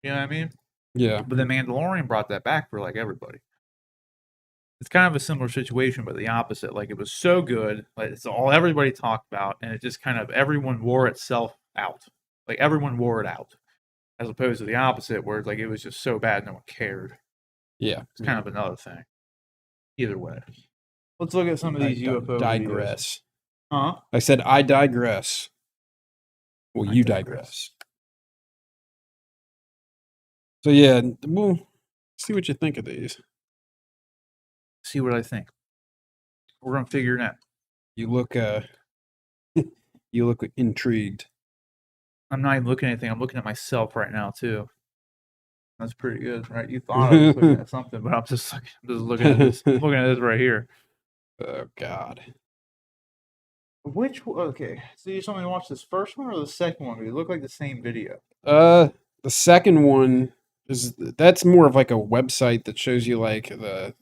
You know what I mean? Yeah. But the Mandalorian brought that back for like everybody. It's kind of a similar situation, but the opposite. Like it was so good, like it's all everybody talked about, and it just kind of everyone wore itself out. Like everyone wore it out, as opposed to the opposite, where like it was just so bad no one cared. Yeah. It's kind of another thing. Either way, let's look at some of these UFO digress. Videos. Huh? I said I digress. Well, you digress. So yeah, we'll see what you think of these. See what I think. We're gonna figure it out. You look you look intrigued. I'm not even looking at anything. I'm looking at myself right now too. That's pretty good, right? You thought I was looking at something, but I'm just looking at this. I'm looking at this right here. Oh God. Okay, so you just want me to watch this first one or the second one? They look like the same video. The second one that's more of like a website that shows you like the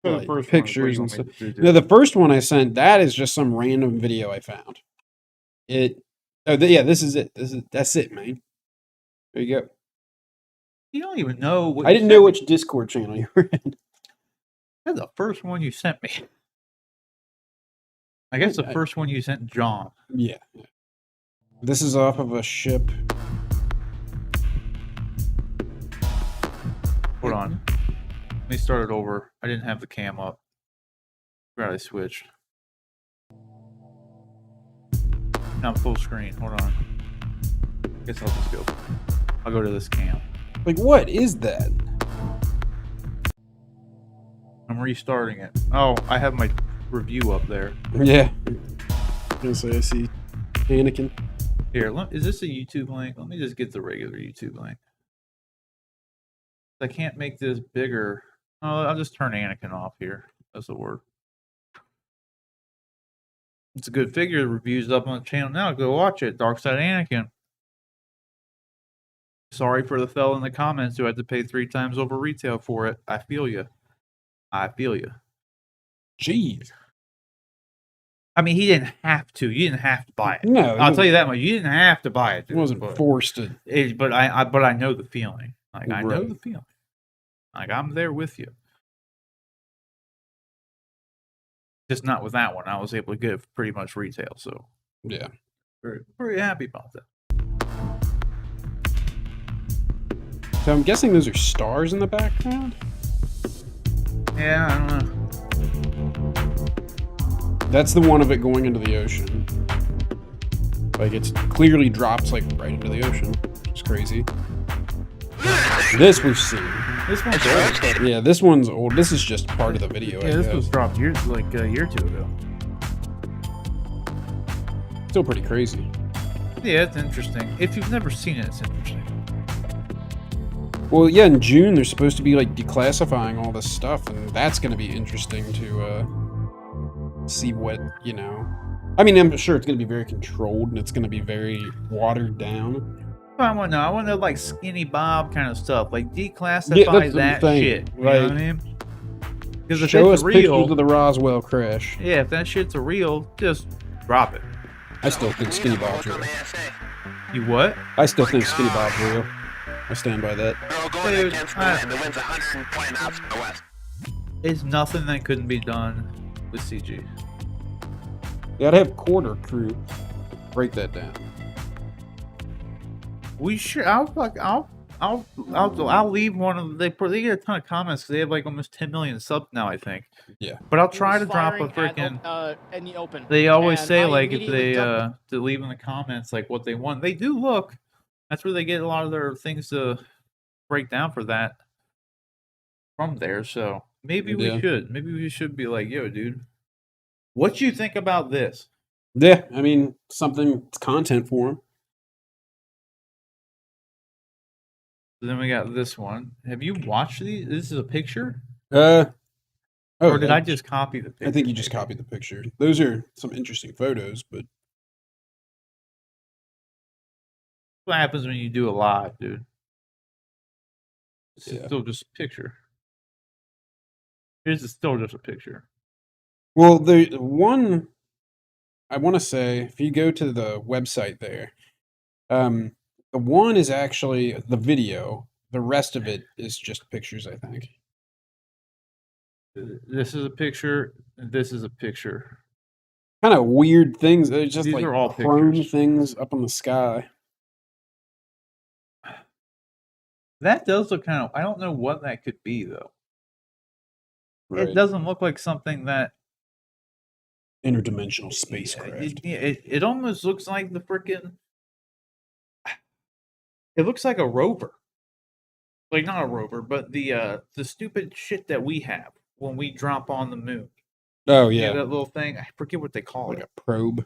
like first pictures and stuff. No, the first one I sent, that is just some random video I found. This is it. That's it, man. There you go. You don't even know what I didn't know which Discord channel you were in. That's the first one you sent me. I guess the first one you sent John. Yeah. This is off of a ship. Hold on. Let me start it over. I didn't have the cam up. Forgot I switched. Now I'm full screen. Hold on. Guess I'll just go. I'll go to this cam. Like, what is that? I'm restarting it. Oh, I have my review up there. Yeah. I see Anakin. Here, is this a YouTube link? Let me just get the regular YouTube link. I can't make this bigger. Oh, I'll just turn Anakin off here. That's the word. It's a good figure. The review's up on the channel now. Go watch it. Dark Side Anakin. Sorry for the fella in the comments who had to pay 3 times over retail for it. I feel you. I feel you. Jeez. I mean, he didn't have to. You didn't have to buy it. No, I'll tell you that much. You didn't have to buy it. It wasn't but forced to. but I know the feeling. Like I know Right. the feeling. Like I'm there with you. Just not with that one. I was able to get it for pretty much retail, so Yeah. pretty happy about that. So I'm guessing those are stars in the background. Yeah, I don't know. That's the one of it going into the ocean. Like it's clearly drops like right into the ocean. It's crazy. This we've seen. This one's old. Yeah, this one's old. This is just part of the video. Yeah, this was dropped like a year or two ago. Still pretty crazy. Yeah, it's interesting. If you've never seen it, it's interesting. Well, yeah, in June they're supposed to be like declassifying all this stuff, and that's going to be interesting to see what, you know. I mean, I'm sure it's going to be very controlled and it's going to be very watered down. I want to know. I want to know like Skinny Bob kind of stuff, like declassify that shit. You know what I mean? Because if Show it's us pictures real, of the Roswell crash. yeah, if that shit's a real, just drop it. I still think Skinny Bob's real. You what? I still think Skinny Bob's real. I stand by that. Dude, the wind's 120 knots from the west. It's nothing that couldn't be done with CG. You gotta have quarter crew. Break that down. We should. I'll leave one of they get a ton of comments because they have like almost 10 million subs now, I think. Yeah. But I'll try to drop a freaking. In the open. They always And say I like if immediately they dumped to leave in the comments like what they want. They do look. That's where they get a lot of their things to break down for that from there. So maybe we should be like, yo, dude, what you think about this? Yeah, I mean, it's content for them. Then we got this one. Have you watched these? This is a picture? Or did I just copy the picture? I think you just copied the picture. Those are some interesting photos, but What happens when you do a live, dude? It's Yeah. still just a picture. Here's still just a picture. well, the one I want to say, if you go to the website there, the one is actually the video. The rest of it is just pictures, I think. This is a picture. This is a picture. Kind of weird things. They're just These like are all chrome pictures. things up in the sky. That does look kind of. I don't know what that could be though. Right. It doesn't look like something that. Interdimensional spacecraft. It almost looks like the freaking. It looks like a rover. Like not a rover, but the stupid shit that we have when we drop on the moon. Oh You yeah, know, that little thing. I forget what they call like it. a probe.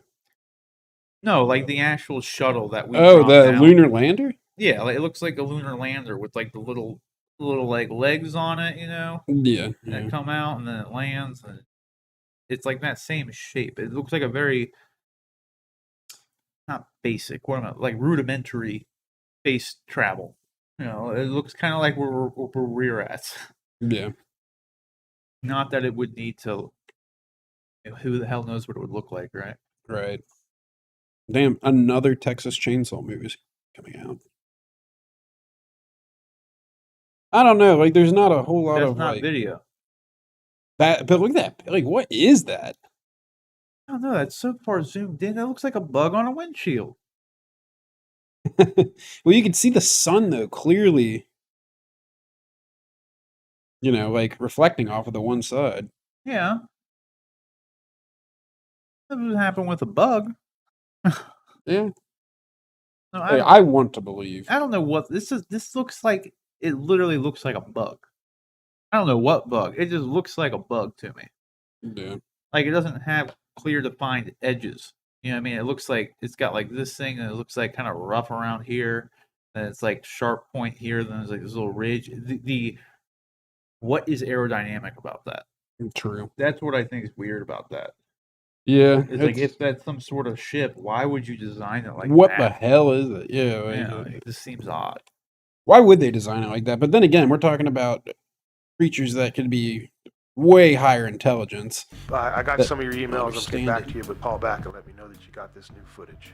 No, like the actual shuttle that we. Oh, drop the down. lunar lander. Yeah, like it looks like a lunar lander with like the little like legs on it, you know, Yeah, that come out and then it lands and it's like that same shape. It looks like a very not basic, what am I like rudimentary space travel. You know, it looks kind of like where we're at. yeah. Not that it would need to. You know, who the hell knows what it would look like, right? Right. Damn, another Texas Chainsaw movie coming out. I don't know. Like, there's not a whole lot That's of not like video. that. But look at that. Like, what is that? I don't know. That's so far zoomed in. That looks like a bug on a windshield. Well, you can see the sun though clearly. You know, like reflecting off of the one side. Yeah. That would happen with a bug. Yeah. No, Hey, I want to believe. I don't know what this is. This looks like it literally looks like a bug. I don't know what bug. It just looks like a bug to me. Yeah. Like it doesn't have clear defined edges. You know what I mean? It looks like it's got like this thing and it looks like kind of rough around here. And it's like sharp point here. Then there's like this little ridge. The what is aerodynamic about that? True. That's what I think is weird about that. Yeah. It's like if that's some sort of ship, why would you design it like what that? the hell is it? Yeah. Yeah, it just seems odd. Why would they design it like that? But then again, we're talking about creatures that could be way higher intelligence. I got that some of your emails. I'm getting understand back it. to you, but Paul back and let me know that you got this new footage.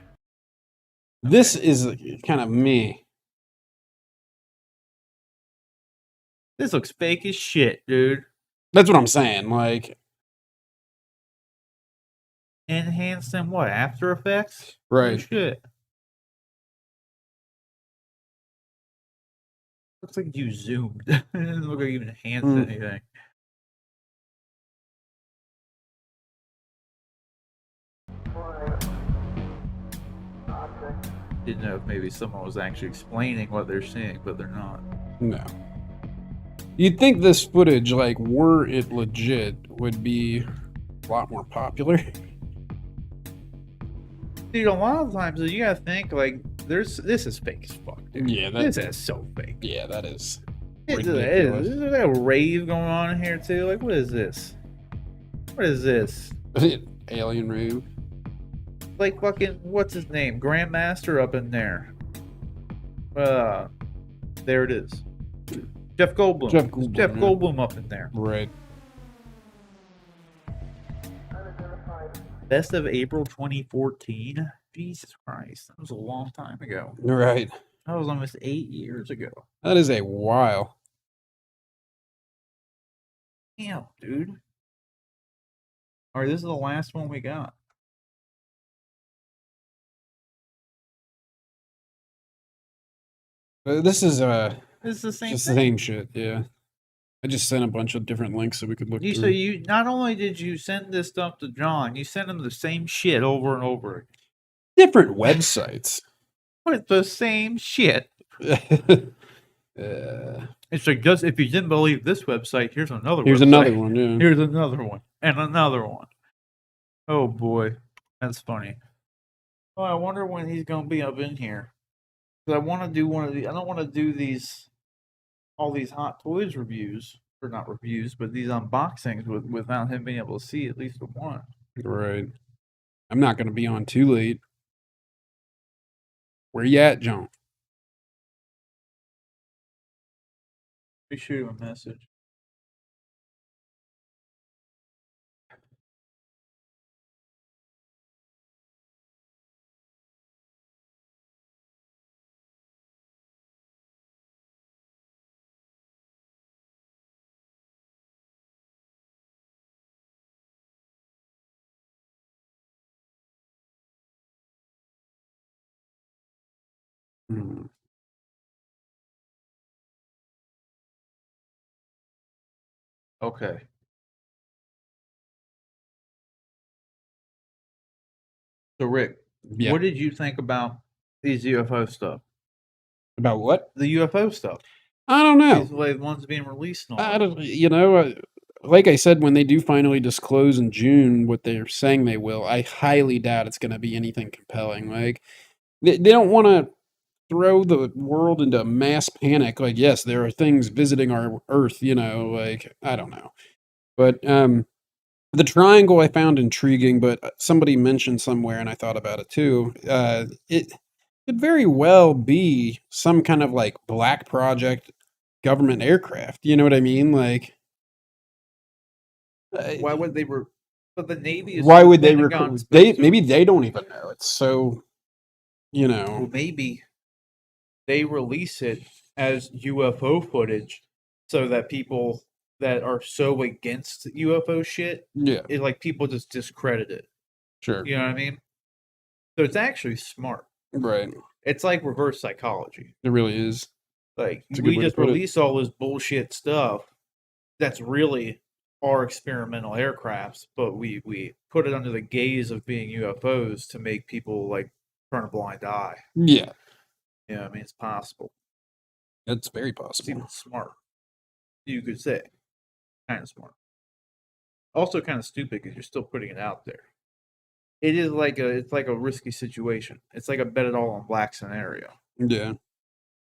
This is kind of me. This looks fake as shit, dude. That's what I'm saying. Like, Enhanced in what? After Effects? right. Holy shit. Looks like you zoomed. It doesn't look like you enhanced anything. Didn't know if maybe someone was actually explaining what they're seeing, but they're not. No. You'd think this footage, like, were it legit, would be a lot more popular. Dude, a lot of times you gotta think like this is fake as fuck, dude. Yeah, this is so fake. Yeah, that is. Is ridiculous. there a rave going on in here too? Like, what is this? What is this? Alien rave. Like fucking what's his name? Grandmaster up in there. There it is. Jeff Goldblum. Jeff Goldblum, Jeff yeah. Goldblum up in there. Right. Best of April 2014. Jesus Christ, that was a long time ago. Right. That was almost 8 years ago. That is a while. Damn, dude. All right, this is the last one we got. This is This is the same just thing. the same shit. Yeah. I just sent a bunch of different links so we could look So through. you not only did you send this stuff to John, you sent him the same shit over and over again. Different websites. What the same shit? Uh, It's like just if you didn't believe this website, here's another. here's website. another one. Yeah. Here's another one and another one. Oh boy, that's funny. Oh, I wonder when he's gonna be up in here. Because I want to do one of the. I don't want to do these, all these Hot Toys reviews, or not reviews, but these unboxings without him being able to see at least one. Right. I'm not going to be on too late. Where you at, John? We shoot him a message. Hmm. Okay. So Rick, Yeah. what did you think about these UFO stuff? About what? The UFO stuff. I don't know. These like ones being released and all. I don't. You know, like I said, when they do finally disclose in June what they're saying they will, I highly doubt it's going to be anything compelling. Like they don't want to throw the world into mass panic. Like, yes, there are things visiting our Earth. You know, like I don't know, but the triangle I found intriguing, but somebody mentioned somewhere, and I thought about it too. It could very well be some kind of like black project government aircraft. You know what I mean? Like, Why would they? But the Navy is. why would they Pentagon's record? They supposed to- maybe they don't even know. It's so, you Well, know, maybe they release it as UFO footage so that people that are so against UFO shit, yeah, it like people just discredit it. sure, You know what I mean? So it's actually smart. right. It's like reverse psychology. It really is. Like It's a good we way to just put it. release all this bullshit stuff that's really our experimental aircrafts, but we put it under the gaze of being UFOs to make people like turn a blind eye. Yeah, You know what I mean? It's possible. it's very It's possible. even smart. You could say. Kind of smart. Also kind of stupid because you're still putting it out there. It is like it's like a risky situation. It's like a bet it all on black scenario. Yeah,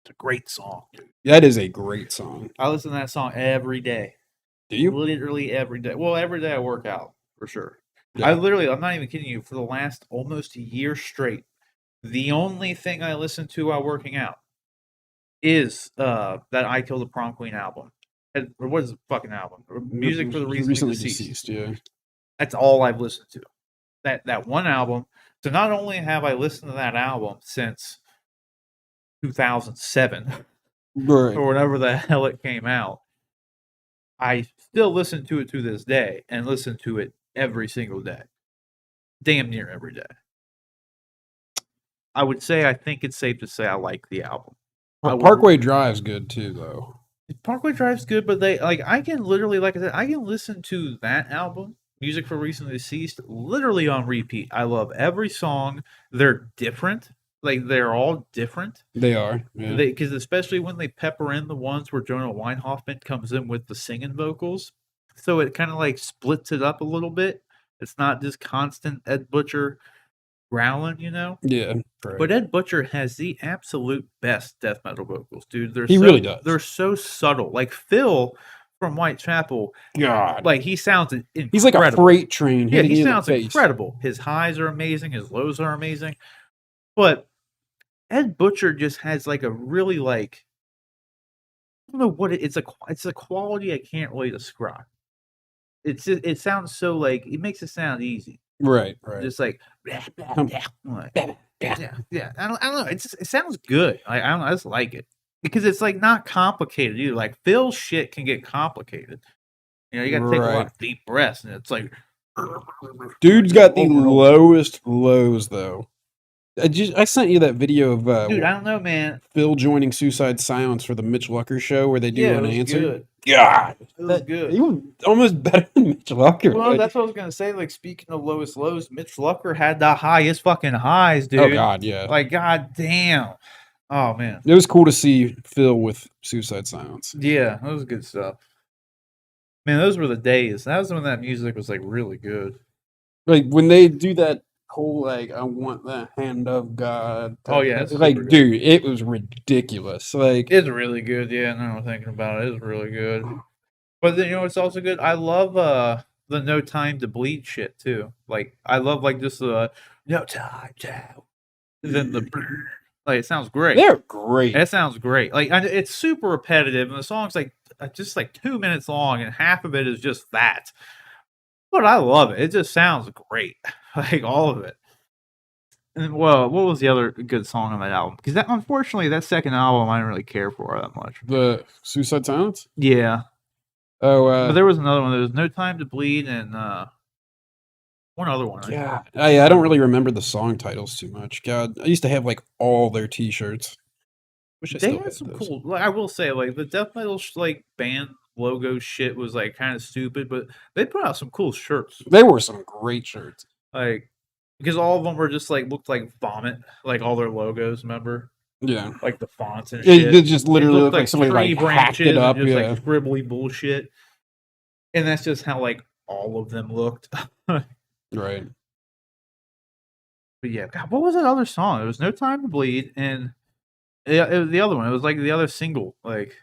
It's a great song, dude. that is a great song. I listen to that song every day. Do you? Literally every day. Well, every day I work out for sure. Yeah. I'm not even kidding you. For the last almost a year straight, the only thing I listen to while working out is that I Killed the Prom Queen album. Or what is the fucking album? Or Music for the Recently Deceased. Yeah. That's all I've listened to. That one album. So not only have I listened to that album since 2007 Right. or whenever the hell it came out, I still listen to it to this day and listen to it every single day. Damn near every day. I would say I think it's safe to say I like the album. Parkway Drive's good too, though. Parkway Drive's good, but I can literally, like I said, I can listen to that album, Music for Recently Deceased, literally on repeat. I love every song. They're different. Like, they're all different. They are. Yeah. Because especially when they pepper in the ones where Jonah Weinhoffman comes in with the singing vocals. So it kind of like splits it up a little bit. It's not just constant Ed Butcher growling, you know? Yeah. Right. But Ed Butcher has the absolute best death metal vocals, dude. He really does. They're so subtle. Like Phil from Whitechapel, God, like he sounds incredible. He's like a freight train. Yeah, he hitting you in the sounds face. incredible. His highs are amazing. His lows are amazing. But Ed Butcher just has like a really like, I don't know what it's a quality I can't really describe. It sounds so like it makes it sound easy. Right. Right. Just like yeah. I don't know. It sounds good. I don't know. I just like it because it's like not complicated either. Like Phil's shit can get complicated. You know, you got to take a lot of deep breaths, and it's like, dude's got the lowest lows though. I sent you that video of dude. I don't know, man. Phil joining Suicide Silence for the Mitch Lucker show where they do unanswered. Good. God, it was good. He was almost better than Mitch Lucker. Well, that's what I was gonna say. Like speaking of lowest lows, Mitch Lucker had the highest fucking highs, dude. Oh God, yeah. Like god damn. Oh man, it was cool to see Phil with Suicide Silence. Yeah, that was good stuff. Man, those were the days. That was when that music was like really good. Like when they do that whole like I want the hand of God. Oh yeah, like dude, it was ridiculous. Like it's really good. Yeah, now I'm thinking about it, it's really good. But then you know it's also good. I love the No Time to Bleed shit too. Like I love like just the no time to. Then the like it sounds great. They're great. It sounds great. Like it's super repetitive, and the song's like just like 2 minutes long, and half of it is just that. But I love it. It just sounds great. Like all of it. And well, what was the other good song on that album? Because that unfortunately that second album I didn't really care for that much. The Suicide Silence? Yeah. Oh, but there was another one. There was No Time to Bleed and one other one. Yeah, I don't really remember the song titles too much. God, I used to have like all their T-shirts. Wish they had some cool. Like, I will say, like the death metal like band logo shit was like kind of stupid, but they put out some cool shirts. They were some great shirts. Like because all of them were just like looked like vomit, like all their logos. Remember? Yeah, like the fonts and shit. It just literally looked like somebody like hacked it up. Just like scribbly bullshit. And that's just how like all of them looked. Right. But yeah, God, what was that other song? It was No Time to Bleed, and it was the other one. It was like the other single, like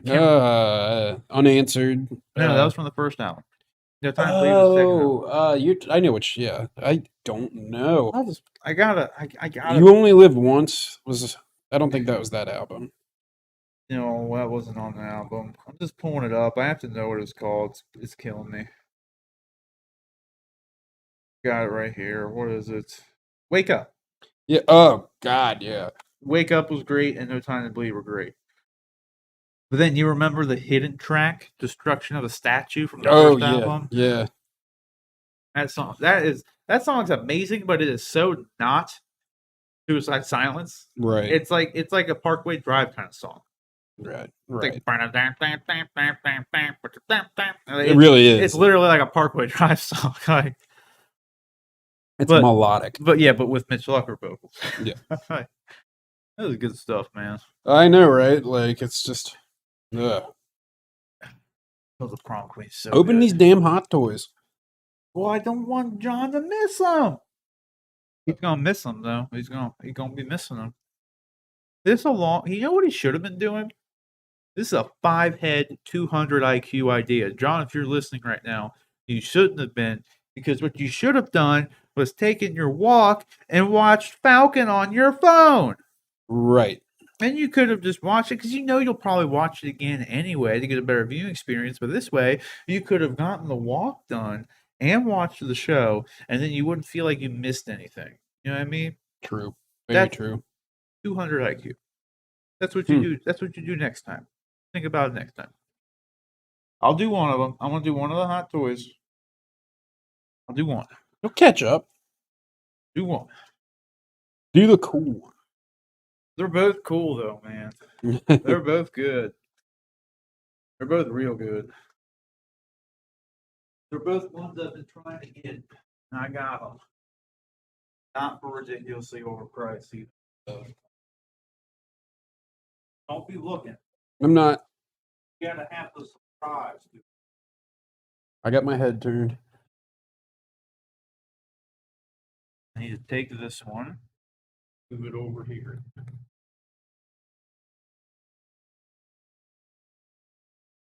Unanswered. No, that was from the first album. No Time to Bleed was the second album. I know which. Yeah, I don't know. I gotta. You Only Live Once was. I don't think that was that album. No, that wasn't on the album. I'm just pulling it up. I have to know what it's called. It's killing me. Got it right here. What is it? Wake Up. Yeah. Oh God. Yeah. Wake Up was great, and No Time to Bleed were great. But then you remember the hidden track, "Destruction of a Statue" from the first album. Yeah. That song's amazing, but it is so not Suicide Silence. Right. It's like a Parkway Drive kind of song. Right. It really is. It's literally like a Parkway Drive song. Like, it's melodic. But with Mitch Lucker vocals. Yeah. That was good stuff, man. I know, right? Like it's just the Prom Queen. So open good. These damn hot toys. Well, I don't want John to miss them. He's gonna miss them though. He's gonna be missing them. This you know what he should have been doing? This is a 5-head, 200 IQ idea. John, if you're listening right now, you shouldn't have been, because what you should have done was taken your walk and watched Falcon on your phone. Right. And you could have just watched it because you know you'll probably watch it again anyway to get a better viewing experience. But this way, you could have gotten the walk done and watched the show, and then you wouldn't feel like you missed anything. You know what I mean? True. Very That's true. 200 IQ. That's what you do. That's what you do next time. Think about it next time. I'll do one of them. I'm gonna do one of the hot toys. I'll do one. You'll catch up. Do one. Do the cool one. They're both cool though, man. They're both good. They're both real good. They're both ones I've been trying to get, and I got them. Not for ridiculously overpriced either. So. Don't be looking. I'm not. You gotta have the surprise, dude. I got my head turned. I need to take this one, move it over here.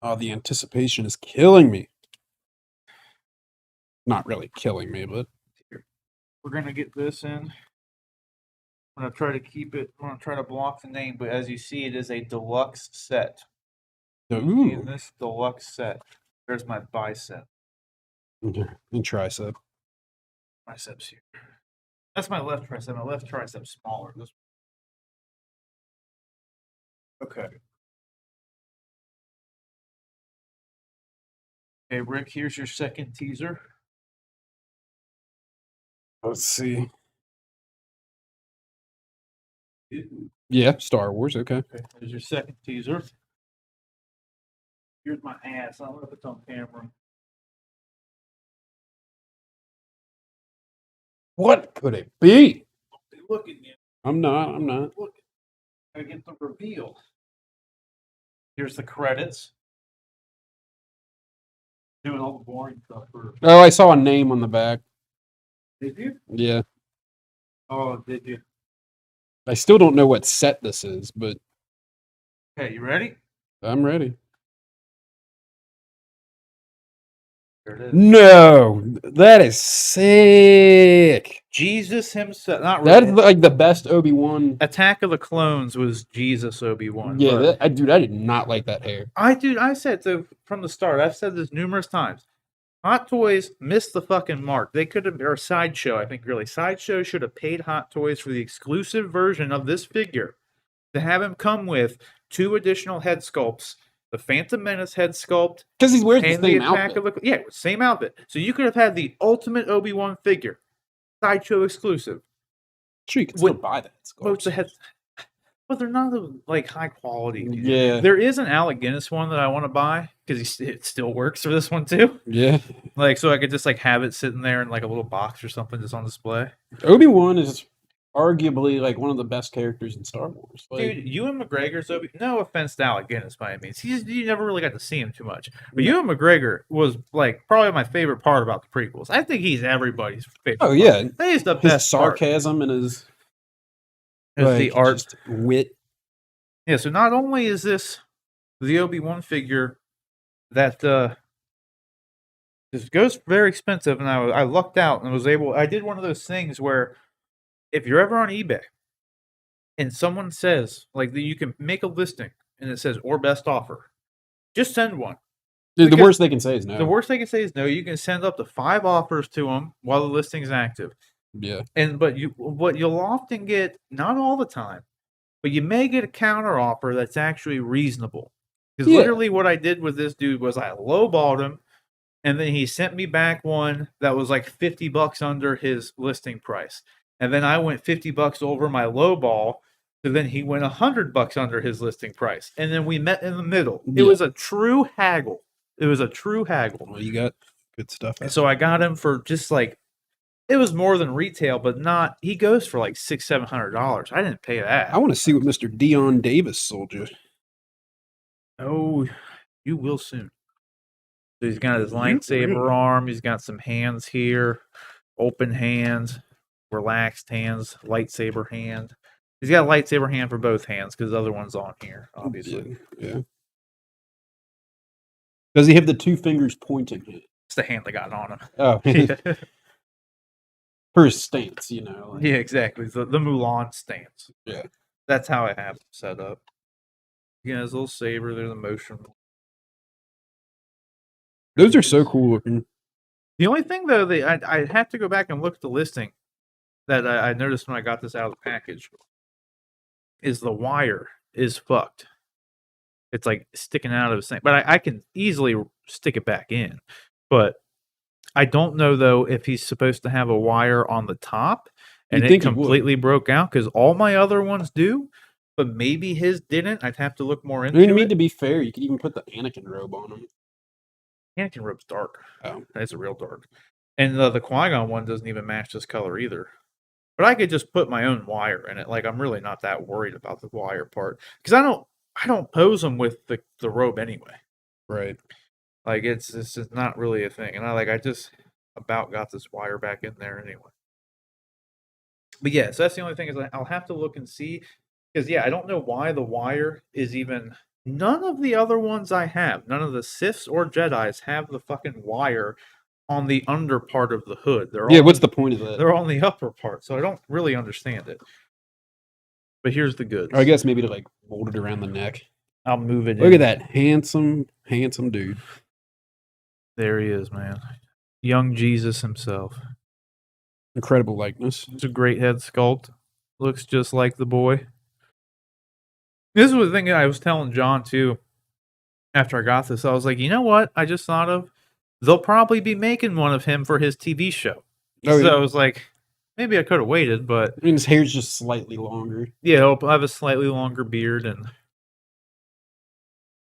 Oh, the anticipation is killing me. Not really killing me, but We're gonna get this in. I'm gonna try to keep it. I'm gonna try to block the name, but as you see, it is a deluxe set. ooh, In this deluxe set, there's my bicep. and tricep. Biceps here. That's my left tricep. My left tricep's smaller. This. Okay. Okay, Rick. Here's your second teaser. Let's see. Ooh. Yeah, Star Wars. Okay. Okay, there's your second teaser. Here's my ass. I don't know if it's on camera. What could it be? Look at me. I'm not. Look. I get the reveal. Here's the credits. Doing all the boring stuff for. Oh, I saw a name on the back. Did you? Yeah. Oh, did you? I still don't know what set this is, but Okay, you ready? I'm ready. There it is. No, that is sick. Jesus himself. Not That's really. like the best Obi-Wan. Attack of the Clones was Jesus Obi-Wan. Yeah, but dude, I did not like that hair. I said so from the start. I've said this numerous times. Hot Toys missed the fucking mark. They could have, or Sideshow, I think really. Sideshow should have paid Hot Toys for the exclusive version of this figure to have him come with 2 additional head sculpts. The Phantom Menace head sculpt. Because he wears the And the same Attack outfit. of the same outfit. So you could have had the ultimate Obi-Wan figure. Sideshow exclusive. Sure, you can still With buy that. both the heads. But they're not like high quality. Dude. Yeah. There is an Alec Guinness one that I want to buy because it still works for this one too. Yeah. Like, so I could just like have it sitting there in like a little box or something just on display. Obi-Wan is arguably like one of the best characters in Star Wars. Like, Dude, Ewan McGregor's no offense to Alec Guinness by any means. You never really got to see him too much. But Ewan McGregor was like probably my favorite part about the prequels. I think he's everybody's favorite. oh part. yeah, He's the his best part. sarcasm and his Is like, the art. just wit. Yeah, so not only is this the Obi-Wan figure that this goes very expensive, and I lucked out and was able. I did one of those things where if you're ever on eBay and someone says like you can make a listing and it says or best offer, just send one. Dude, the Because worst they can say is no. The worst they can say is no. You can send up to 5 offers to them while the listing's active. Yeah. But what you'll often get, not all the time, but you may get a counter offer that's actually reasonable. Because literally what I did with this dude was I lowballed him, and then he sent me back one that was like $50 under his listing price. And then I went $50 over my lowball, so then he went $100 under his listing price. And then we met in the middle. It was a true haggle. It was a true haggle. Well, you got good stuff. So I got him for just like, it was more than retail, but not. He goes for like $600-700. I didn't pay that. I want to see what Mr. Dion Davis sold you. Oh, you will soon. So he's got his lightsaber arm. He's got some hands here, open hands, relaxed hands, lightsaber hand. He's got a lightsaber hand for both hands because the other one's on here, obviously. Yeah. Does he have the 2 fingers pointing? It's the hand that got on him. Oh, Yeah, for his stance, you know. Like, yeah, exactly. The Mulan stance. Yeah. That's how I have them set up. He has a little saber. There's a motion. Those are so cool looking. The only thing though, I have to go back and look at the listing that I noticed when I got this out of the package. Is the wire is fucked. It's like sticking out of the thing, but I can easily stick it back in. But I don't know though if he's supposed to have a wire on the top, and You'd it think he would. completely broke out because all my other ones do, but maybe his didn't. I'd have to look more I into mean, it. to be fair, you could even put the Anakin robe on him. Anakin robe's dark. Oh. It's a real dark, and the Qui-Gon one doesn't even match this color either. But I could just put my own wire in it. Like I'm really not that worried about the wire part because I don't pose them with the robe anyway. Right. Like it's just not really a thing, and I just about got this wire back in there anyway. But yeah, so that's the only thing is I'll have to look and see because yeah, I don't know why the wire is even. None of the other ones I have, none of the Siths or Jedis have the fucking wire on the under part of the hood. They're Yeah, all what's the point of that? They're on the upper part, so I don't really understand it. But here's the goods. I guess maybe to like mold it around the neck. I'll move it. Look at that handsome dude. There he is, man. Young Jesus himself. Incredible likeness. It's a great head sculpt. Looks just like the boy. This was the thing that I was telling John too. After I got this, I was like, you know what? I just thought of. They'll probably be making one of him for his TV show. Oh, So yeah. I was like, maybe I could have waited, but I mean, his hair's just slightly longer. yeah, he'll have a slightly longer beard and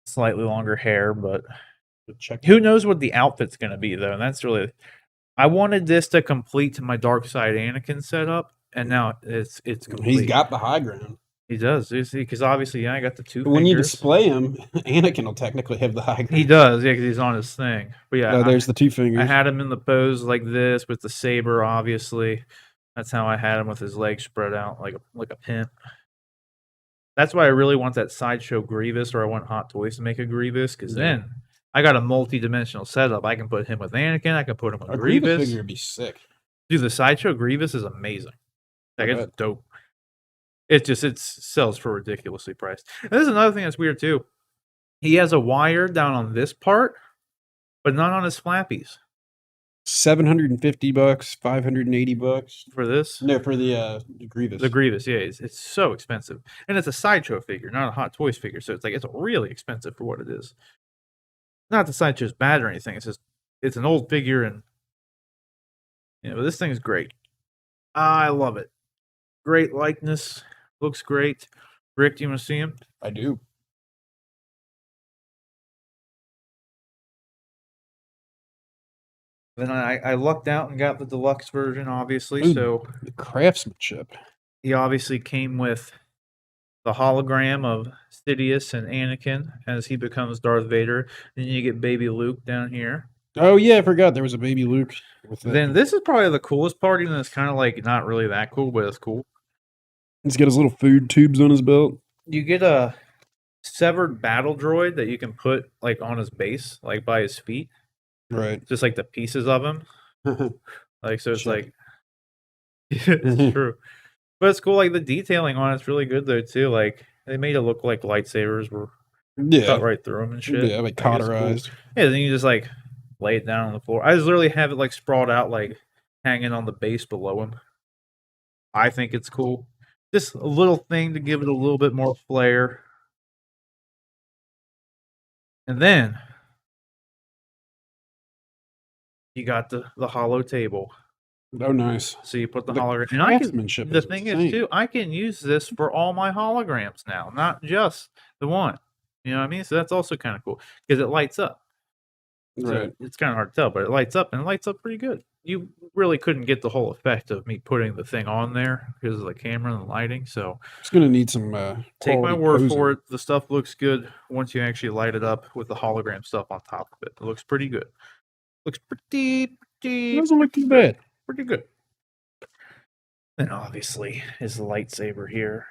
slightly longer hair, but Check. who knows what the outfit's going to be, though? And that's really. I wanted this to complete my Dark Side Anakin setup, and now it's complete. He's got the high ground. He does, because obviously, yeah, I got the two But when you fingers. display him, Anakin will technically have the high ground. He does, yeah, because he's on his thing. But yeah, Oh, there's the two fingers. I had him in the pose like this with the saber, obviously. That's how I had him with his legs spread out like a pimp. That's why I really want that Sideshow Grievous, or I want Hot Toys to make a Grievous, because then I got a multi-dimensional setup. I can put him with Anakin. I can put him with A Grievous. figure would be sick. Dude, the Sideshow Grievous is amazing. Like, it's bet. dope. It sells for ridiculously priced. And this is another thing that's weird too. He has a wire down on this part, but not on his flappies. $750, $580 For this? No, for the Grievous. The Grievous, yeah, it's so expensive. And it's a Sideshow figure, not a Hot Toys figure. So it's really expensive for what it is. Not that Sideshow's bad or anything. It's just, it's an old figure and, but this thing is great. I love it. Great likeness. Looks great. Rick, do you want to see him? I do. Then I lucked out and got the deluxe version, obviously. Ooh. So The craftsmanship. he obviously came with the hologram of Sidious and Anakin as he becomes Darth Vader. Then you get baby Luke down here. Oh, yeah, I forgot there was a baby Luke. With that. Then this is probably the coolest part, even though it's kind of like not really that cool, but it's cool. He's got his little food tubes on his belt. You get a severed battle droid that you can put like on his base, like by his feet. Right. Just like the pieces of him. Like, so it's Check. like, it's true. But it's cool, like the detailing on it's really good though too. Like they made it look like lightsabers were cut right through them and shit. Yeah, like cauterized. Cool. Yeah, then you just like lay it down on the floor. I just literally have it like sprawled out, like hanging on the base below him. I think it's cool. Just a little thing to give it a little bit more flair. And then you got the hollow table. Oh, nice. So you put the The hologram. And I can, craftsmanship the is thing insane. is too, I can use this for all my holograms now, not just the one. You know what I mean? So that's also kind of cool because it lights up. So Right. it's kind of hard to tell, but it lights up and it lights up pretty good. You really couldn't get the whole effect of me putting the thing on there because of the camera and the lighting. So It's going to need some take my quality word posing. for it. The stuff looks good once you actually light it up with the hologram stuff on top of it. It looks pretty good. Looks It doesn't look too bad. pretty good. Then obviously is the lightsaber here.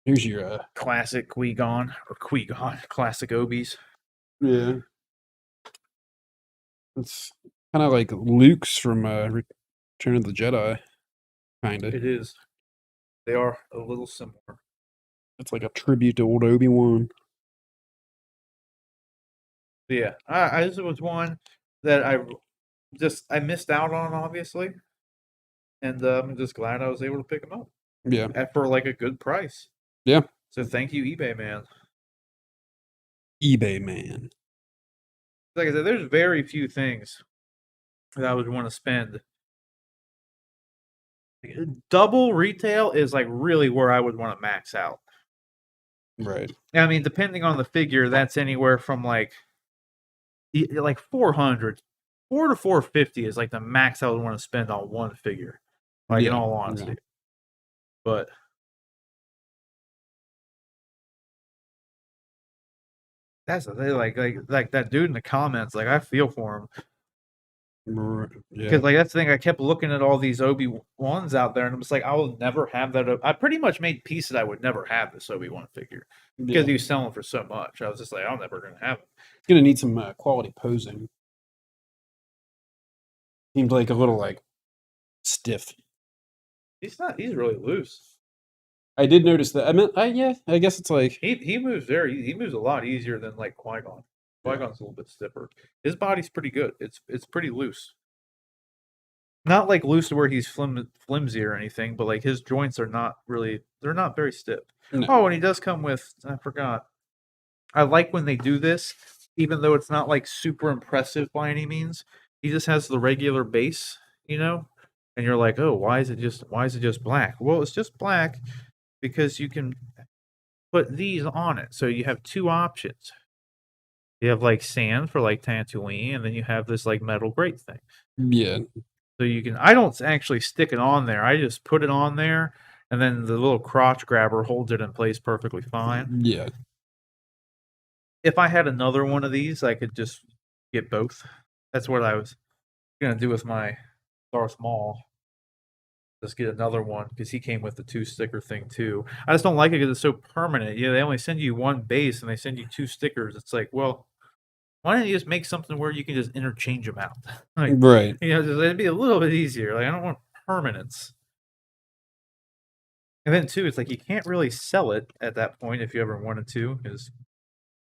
Here's your Classic Qui-Gon or Qui-Gon, classic Obies. yeah. It's kind of like Luke's from Return of the Jedi, kind of. It is. They are a little similar. It's like a tribute to old Obi-Wan. But yeah, this was one that I missed out on, obviously, and I'm just glad I was able to pick them up Yeah. for like a good price. Yeah. So thank you, eBay man. eBay man. Like I said, there's very few things that I would want to spend. Double retail is like really where I would want to max out. Right. I mean, depending on the figure, that's anywhere from like 400, 4 to 450 is like the max I would want to spend on one figure. Like in all honesty, but that's the thing. Like that dude in the comments. Like I feel for him. Because like that's the thing, I kept looking at all these Obi-Wans out there, and I'm just like, I will never have that. I pretty much made peace that I would never have this Obi-Wan figure because he was selling for so much. I was just like, I'm never gonna have it. It's gonna need some quality posing. Seems like a little like stiff. He's not. He's really loose. I did notice that. I mean, yeah, I guess it's like he moves he moves a lot easier than like Qui-Gon. Qui-Gon's a little bit stiffer. His body's pretty good. It's pretty loose. Not like loose to where he's flimsy or anything, but like his joints are not really, they're not very stiff. No. Oh, and he does come with, I forgot. I like when they do this, even though it's not like super impressive by any means. He just has the regular base, you know? And you're like, oh, why is it just black? Well, it's just black because you can put these on it. So you have two options. You have like sand for like Tatooine, and then you have this like metal grate thing. Yeah. So you can, I don't actually stick it on there. I just put it on there, and then the little crotch grabber holds it in place perfectly fine. Yeah. If I had another one of these, I could just get both. That's what I was going to do with my Darth Maul. Just get another one, because he came with the 2 sticker thing too. I just don't like it because it's so permanent. You know, they only send you one base, and they send you 2 stickers. It's like, well, why don't you just make something where you can just interchange them out? Like, Right. you know, it'd be a little bit easier. Like, I don't want permanence. And then too, it's like you can't really sell it at that point if you ever wanted to, because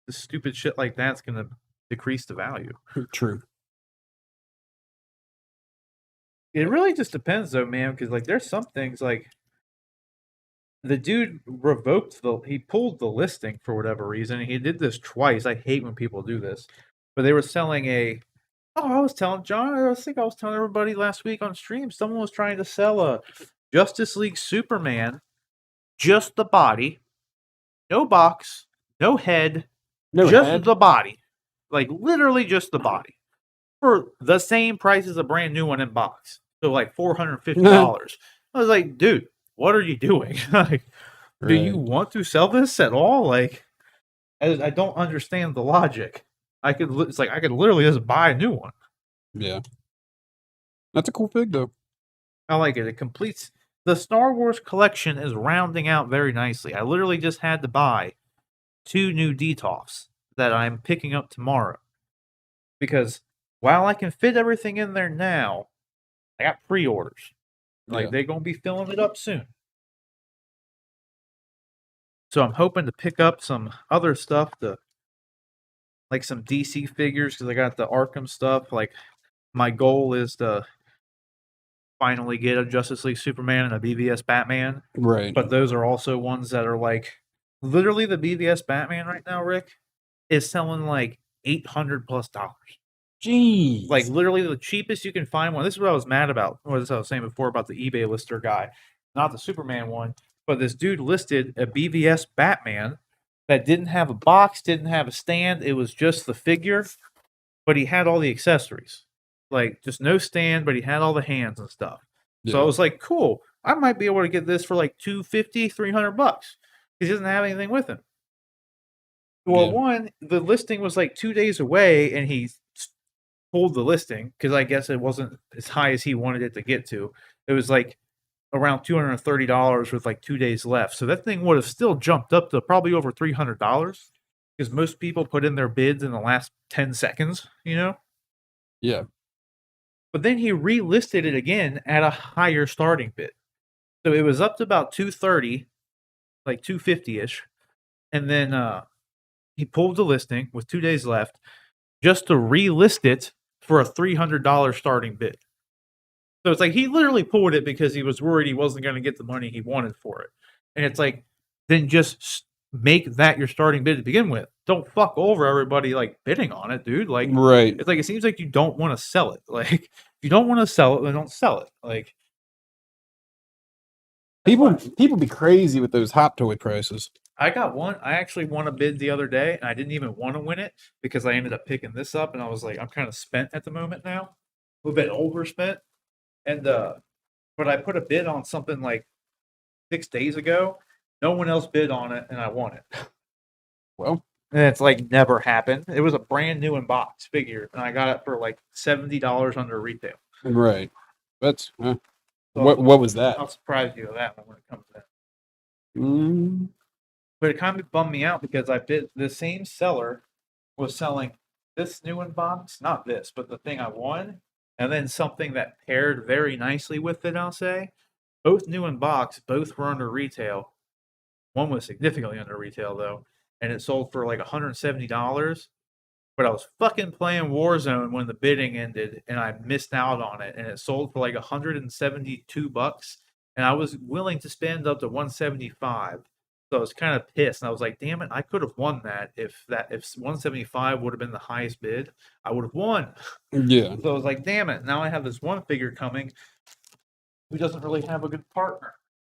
the stupid shit like that's gonna decrease the value. True. It really just depends though, man, because like there's some things like the dude he pulled the listing for whatever reason. He did this twice. I hate when people do this. But they were selling I was telling John, I think I was telling everybody last week on stream, someone was trying to sell a Justice League Superman, just the body, no box, no head, just the body. Like literally just the body. For the same price as a brand new one in box. So like $450. I was like, dude, what are you doing? Like, do you want to sell this at all? Like, I don't understand the logic. I could literally just buy a new one. Yeah. That's a cool fig though. I like it. It completes the Star Wars collection is rounding out very nicely. I literally just had to buy 2 new DTOFs that I'm picking up tomorrow. Because while I can fit everything in there now, I got pre-orders. Like, they're going to be filling it up soon. So I'm hoping to pick up some other stuff, like some DC figures, because I got the Arkham stuff. Like, my goal is to finally get a Justice League Superman and a BVS Batman. Right. But those are also ones that are like, literally the BVS Batman right now, Rick, is selling like $800+. Jeez. Like literally the cheapest you can find one. This is what I was mad about. What I was saying before about the eBay lister guy, not the Superman one, but this dude listed a BVS Batman that didn't have a box, didn't have a stand. It was just the figure, but he had all the accessories. Like just no stand, but he had all the hands and stuff. Yeah. So I was like, cool. I might be able to get this for like $250, $300. He doesn't have anything with him. Well, one, the listing was like 2 days away, and he pulled the listing because I guess it wasn't as high as he wanted it to get to. It was like around $230 with like 2 days left. So that thing would have still jumped up to probably over $300 because most people put in their bids in the last 10 seconds, you know? Yeah. But then he relisted it again at a higher starting bid. So it was up to about 230, like 250-ish. And then he pulled the listing with 2 days left just to relist it for a $300 starting bid. So it's like he literally pulled it because he was worried he wasn't going to get the money he wanted for it. And it's like, then just make that your starting bid to begin with. Don't fuck over everybody like bidding on it, dude. Like, Right. it's like it seems like you don't want to sell it. Like, if you don't want to sell it, then don't sell it. Like, People be crazy with those hot toy prices. I actually won a bid the other day, and I didn't even want to win it because I ended up picking this up, and I was like, I'm kind of spent at the moment now, a little bit overspent, and but I put a bid on something like 6 days ago. No one else bid on it, and I won it. Well, And it's like never happened. It was a brand new in box figure, and I got it for like $70 under retail. right. That's So what was that? I'll surprise you with that one when it comes in. Mm, But it kind of bummed me out because I bid the same seller was selling this new in box, not this, but the thing I won, and then something that paired very nicely with it, I'll say. Both new in box, both were under retail. One was significantly under retail though, and it sold for like $170. But I was fucking playing Warzone when the bidding ended, and I missed out on it, and it sold for like $172, and I was willing to spend up to 175. So I was kind of pissed, and I was like, "Damn it! I could have won that if 175 would have been the highest bid, I would have won." yeah. So I was like, "Damn it! Now I have this one figure coming who doesn't really have a good partner,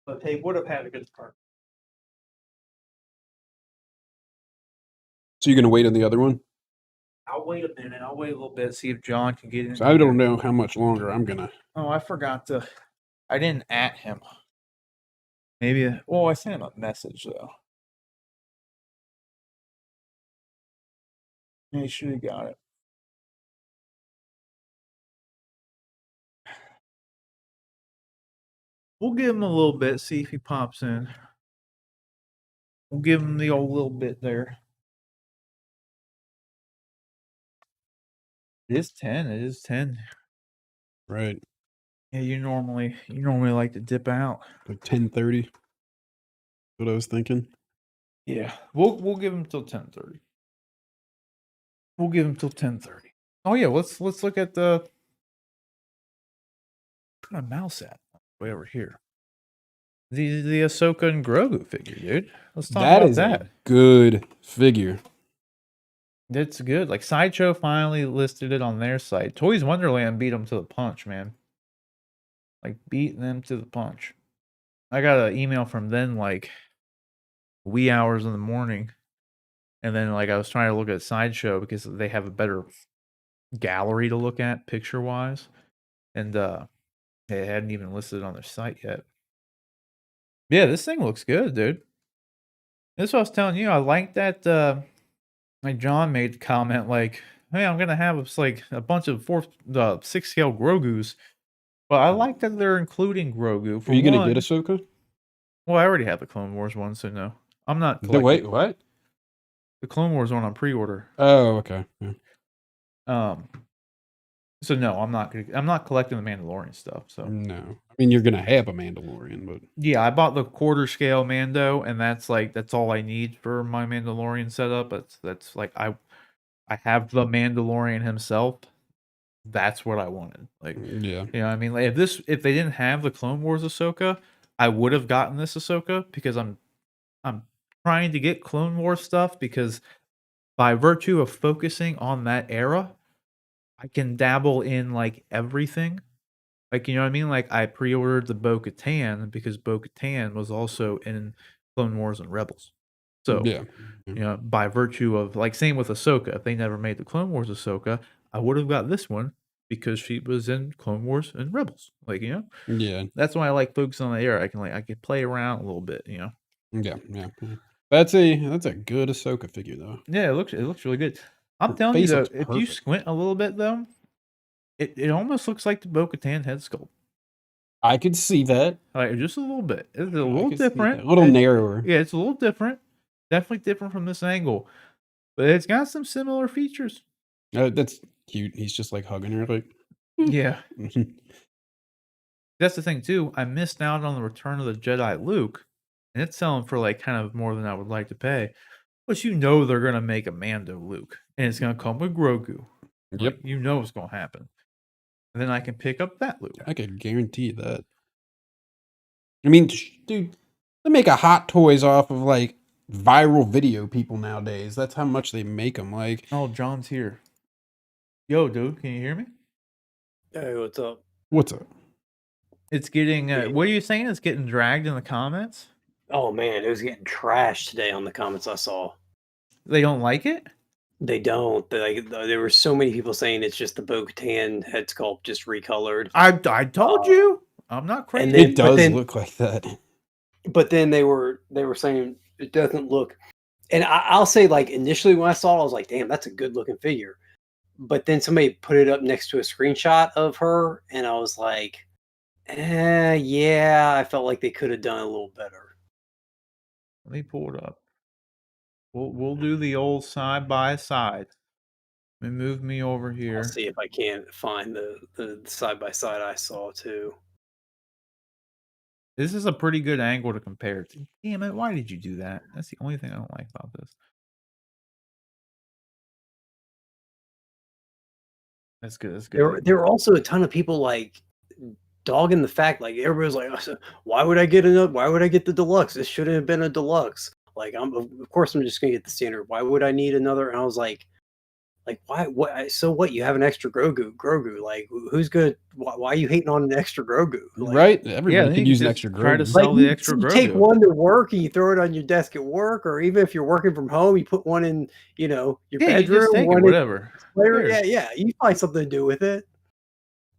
but they would have had a good partner." So you're gonna wait on the other one? I'll wait a minute. I'll wait a little bit, see if John can get in. So I don't know how much longer I'm gonna. Oh, I forgot to. I didn't at him. Maybe. Well, I sent him a message though. Make sure you got it. We'll give him a little bit. See if he pops in. We'll give him the old little bit there. It is 10. It is 10. Right. Yeah, you normally like to dip out. Like 10:30. What I was thinking. Yeah, we'll give him till 10:30. We'll give him till 10:30. Oh yeah, let's look at the. Where's my mouse at? Way over here. The Ahsoka and Grogu figure, dude. Let's talk That about is that. a good figure. That's good. Like Sideshow finally listed it on their site. Toys Wonderland beat them to the punch, man. Like beating them to the punch. I got an email from them like wee hours in the morning, and then like I was trying to look at Sideshow because they have a better gallery to look at picture wise, and they hadn't even listed it on their site yet. Yeah, this thing looks good, dude. That's what I was telling you. I like that. Like John made the comment, like, "Hey, I'm gonna have like a bunch of 6 scale Grogu's." But I like that they're including Grogu. For Are you gonna one, get Ahsoka? well, I already have the Clone Wars one, so no, I'm not. Wait, what? The Clone Wars one on pre-order. Oh, okay. Yeah. So no, I'm not collecting the Mandalorian stuff. So No, I mean you're gonna have a Mandalorian, but yeah, I bought the quarter scale Mando, and that's all I need for my Mandalorian setup. That's like I have the Mandalorian himself. That's what I wanted. Like, yeah, you know what I mean? Like if they didn't have the Clone Wars Ahsoka, I would have gotten this Ahsoka because I'm trying to get Clone Wars stuff because by virtue of focusing on that era, I can dabble in like everything. Like, you know what I mean? Like I pre-ordered the Bo-Katan because Bo-Katan was also in Clone Wars and Rebels. So, yeah. you know, by virtue of like same with Ahsoka, if they never made the Clone Wars Ahsoka, I would have got this one because she was in Clone Wars and Rebels. Like, you know, Yeah, that's why I like focusing on the era. I can play around a little bit, you know. yeah. That's a good Ahsoka figure though. Yeah, it looks really good. I'm Her telling you face though, looks if you perfect. squint a little bit though, it almost looks like the Bo-Katan head sculpt. I could see that. Like just a little bit. It's a I little could see that. different. A little narrower. Yeah, it's a little different. Definitely different from this angle. But it's got some similar features. That's cute. He's just like hugging her, like. Yeah. That's the thing too. I missed out on the Return of the Jedi Luke, and it's selling for like kind of more than I would like to pay. But you know they're gonna make a Mando Luke, and it's gonna come with Grogu. Yep. Like, you know it's gonna happen. And then I can pick up that Luke. I could guarantee that. I mean, dude, they make a Hot Toys off of like viral video people nowadays. That's how much they make them. Like, Oh, John's here. Yo, dude, can you hear me? Hey, what's up? what's up? It's getting. Yeah. What are you saying? It's getting dragged in the comments. Oh man, it was getting trashed today on the comments I saw. They don't like it. They don't. There were so many people saying it's just the Bo-Katan head sculpt just recolored. I told you. I'm not crazy. and then- It but does then- look like that. But then they were saying it doesn't look. And I'll say, like, initially when I saw it, I was like, "Damn, that's a good looking figure." But then somebody put it up next to a screenshot of her, and I was like, yeah, I felt like they could have done a little better. Let me pull it up. We'll do the old side by side. Let me move me over here. I'll see if I can't find the side by side I saw too. This is a pretty good angle to compare to. Damn it! Why did you do that? That's the only thing I don't like about this. That's good. That's good. There were also a ton of people like dogging the fact, like everybody was like, "Why would I get another? Why would I get the deluxe? This shouldn't have been a deluxe." Like, of course I'm just gonna get the standard. Why would I need another? And I was like, why? What? So what? You have an extra Grogu. Like, who's gonna? Why are you hating on an extra Grogu? Like, Right? Yeah, Everybody then could you use can an just extra try to Grogu. sell the you- extra you take Grogu. one to work and you throw it on your desk at work, or even if you're working from home, you put one in, your Yeah, you bedroom. just take it, one in whatever. player. Who cares? Yeah. You find something to do with it.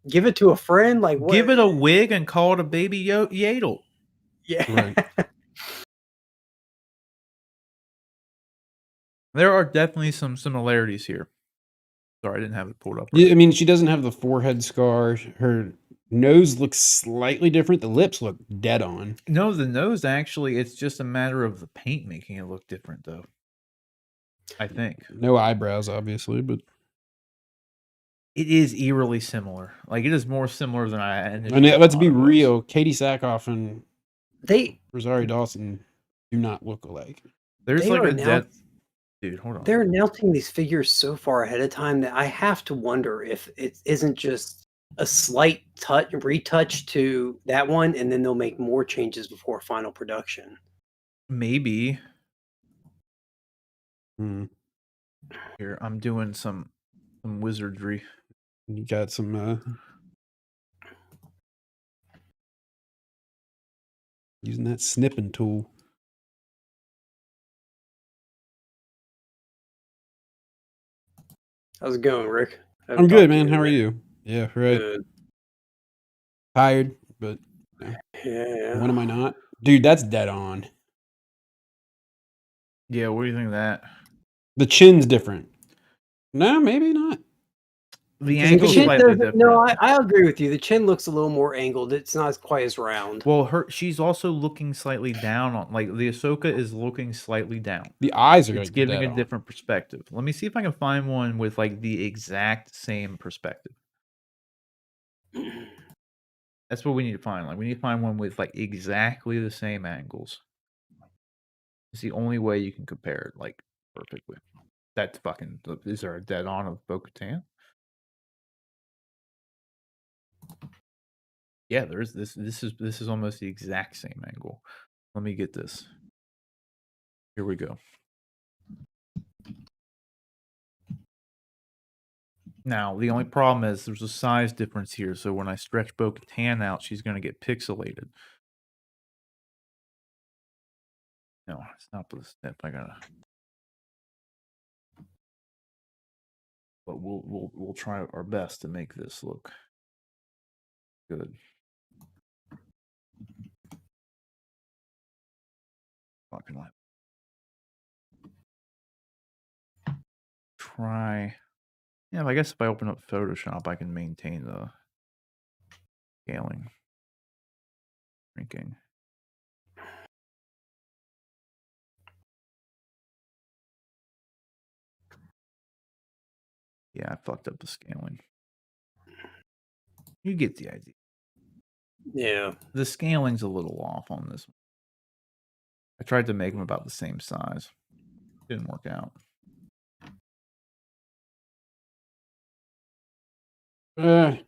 Give it to a friend. Like, what? Give it a wig and call it a baby Yadel. Yeah. Right. There are definitely some similarities here. Sorry, I didn't have it pulled up. Yeah, I Right. mean, she doesn't have the forehead scar. Her nose looks slightly different. The lips look dead on. No, the nose actually, it's just a matter of the paint making it look different, though. I think No eyebrows, obviously, but it is eerily similar. Like, it is more similar than I initially I mean, let's be thought it was. real. Katie Sackhoff and They Rosario Dawson do not look alike. There's They like are a now- dead dude. Hold on. they're announcing these figures so far ahead of time that I have to wonder if it isn't just a slight retouch to that one, and then they'll make more changes before final production. Maybe Hmm. here I'm doing some wizardry. You got some using that snipping tool. How's it going, Rick? I'm good, man. How are you? Yeah, right. Good. Tired, but Yeah. when am I not? Dude, that's dead on. Yeah, what do you think of that? The chin's different. No, maybe not. The Because angle's chin slightly different. No, I agree with you. The chin looks a little more angled. It's not quite as round. Well, she's also looking slightly down on, like, the Ahsoka is looking slightly down. The eyes are It's like giving dead a on. different perspective. Let me see if I can find one with like the exact same perspective. That's what we need to find. Like, we need to find one with like exactly the same angles. It's the only way you can compare it like perfectly. That's fucking. Is there a dead on of Bo-Katan? Yeah, there's this. This is almost the exact same angle. Let me get this. Here we go. Now, the only problem is there's a size difference here, so when I stretch Bo-Katan out, she's going to get pixelated. No, it's not the step. I gotta. But we'll try our best to make this look good. Fucking let try. Yeah, I guess if I open up Photoshop, I can maintain the scaling, shrinking. Yeah, I fucked up the scaling. You get the idea. Yeah. The scaling's a little off on this one. I tried to make them about the same size. Didn't work out. I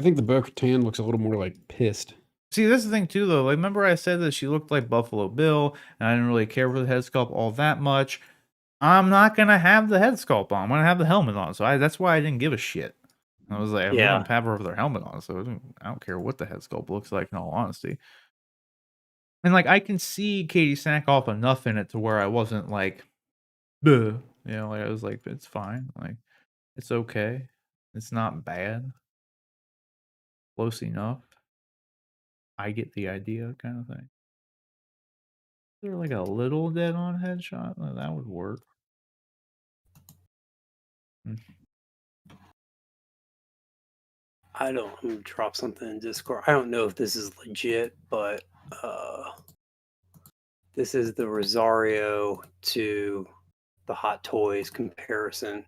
think the Bo-Katan looks a little more like pissed. See, this is the thing too, though. Like, remember I said that she looked like Buffalo Bill, and I didn't really care for the head sculpt all that much. I'm not gonna have the head sculpt on. I'm gonna have the helmet on. So that's why I didn't give a shit. I was like, I'm Yeah. gonna have her with their helmet on, so I don't care what the head sculpt looks like. In all honesty, and like I can see Katie Sackhoff enough in it to where I wasn't like, "Bleh." You know, like I was like, it's fine. Like, it's okay. It's not bad. Close enough. I get the idea, kind of thing. Is there like a little dead on headshot? That would work. I'm gonna drop something in Discord. I don't know if this is legit, but this is the Rosario to the Hot Toys comparison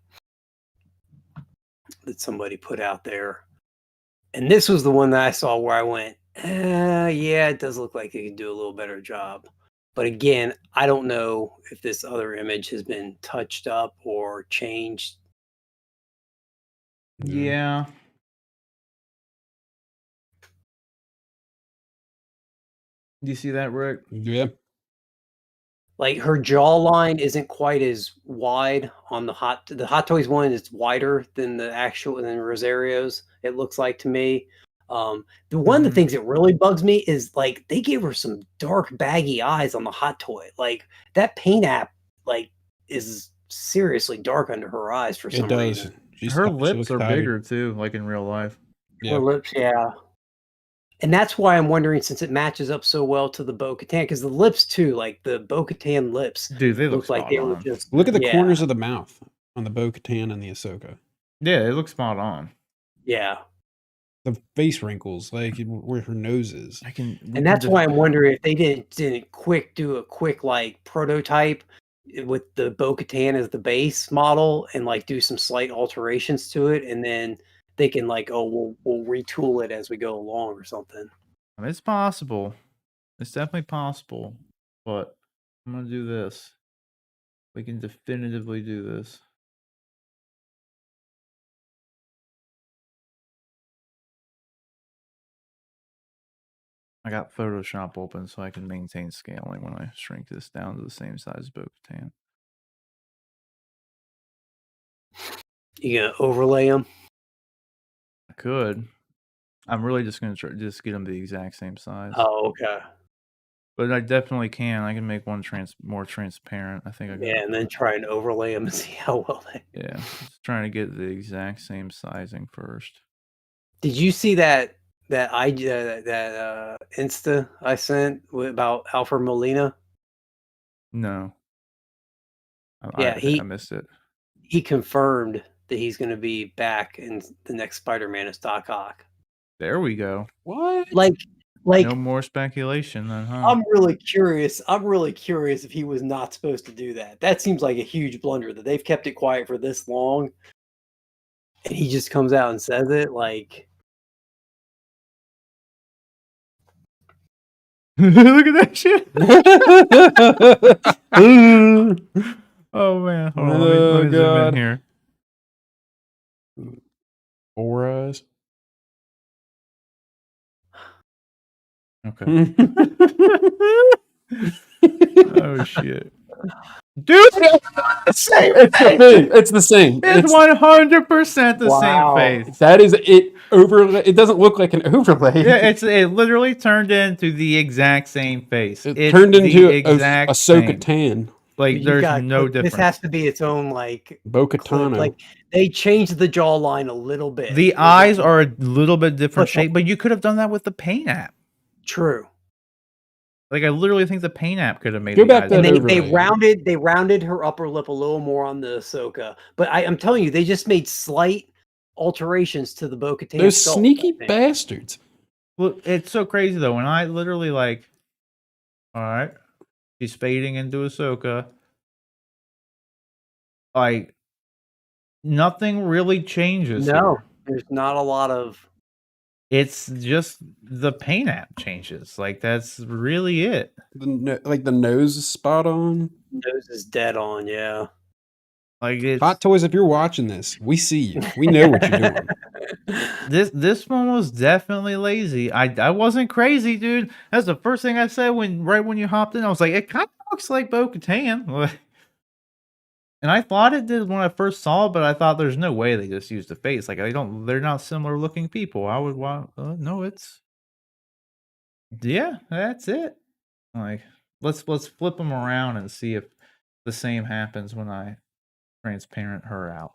that somebody put out there. And this was the one that I saw where I went, yeah, it does look like it could do a little better job. But again, I don't know if this other image has been touched up or changed. Yeah. Do you see that, Rick? Yeah. Like her jawline isn't quite as wide on the Hot Toys one. It's wider than Rosario's. It looks like to me. One of the things that really bugs me is like they gave her some dark baggy eyes on the Hot Toy. Like that paint app like is seriously dark under her eyes for some reason. Her lips are bigger too, like in real life. Yeah. Her lips, yeah. And that's why I'm wondering, since it matches up so well to the Bo-Katan, because the lips too, like the Bo-Katan lips, dude, they look like they were just. Look at the corners of the mouth on the Bo-Katan and the Ahsoka. Yeah, it looks spot on. Yeah. The face wrinkles, like where her nose is. And that's why I'm wondering if they didn't do a quick like prototype with the Bo-Katan as the base model and like do some slight alterations to it, and then they can like, oh, we'll retool it as we go along or something. I mean, it's possible. It's definitely possible. But I'm gonna do this. We can definitively do this. I got Photoshop open so I can maintain scaling when I shrink this down to the same size as Bo-Katan. You gonna overlay them? I could. I'm really just gonna just get them the exact same size. Oh, okay. But I definitely can. I can make one more transparent. I think I got. Yeah, and then try and overlay them and see how well they. Yeah, just trying to get the exact same sizing first. Did you see that Insta I sent about Alfred Molina? No. Yeah, I missed it. He confirmed that he's going to be back in the next Spider-Man as Doc Ock. There we go. What? Like no more speculation then, huh? I'm really curious. I'm really curious if he was not supposed to do that. That seems like a huge blunder that they've kept it quiet for this long, and he just comes out and says it. Like, look at that shit. Oh man, hold on. Let me zoom in here. 4 eyes. Okay. Oh shit, dude! It's the same. It's 100% the same face. That is it. It doesn't look like an overlay. Yeah, it literally turned into the exact same face. It turned into a Ahsoka tan. Like there's no difference. This has to be its own like Bo-Katan. Like they changed the jawline a little bit. The eyes are a little bit different shape, but you could have done that with the paint app. True. Like I literally think the paint app could have made. Go back and they rounded her upper lip a little more on the Ahsoka. But I'm telling you, they just made slight alterations to the Bo-Katan. Those sneaky bastards. Well, it's so crazy though. When I literally like, all right, she's fading into Ahsoka. Like nothing really changes. No, There's not a lot of. It's just the paint app changes. Like that's really it. Like the nose is spot on. Nose is dead on, yeah. Like it's Hot Toys, if you're watching this, we see you. We know what you're doing. this one was definitely lazy. I wasn't crazy, dude. That's the first thing I said right when you hopped in. I was like, it kind of looks like Bo-Katan. And I thought it did when I first saw it, but I thought there's no way they just used the face. Like they're not similar looking people. I would want no, it's yeah, that's it. Like let's flip them around and see if the same happens when I transparent her out.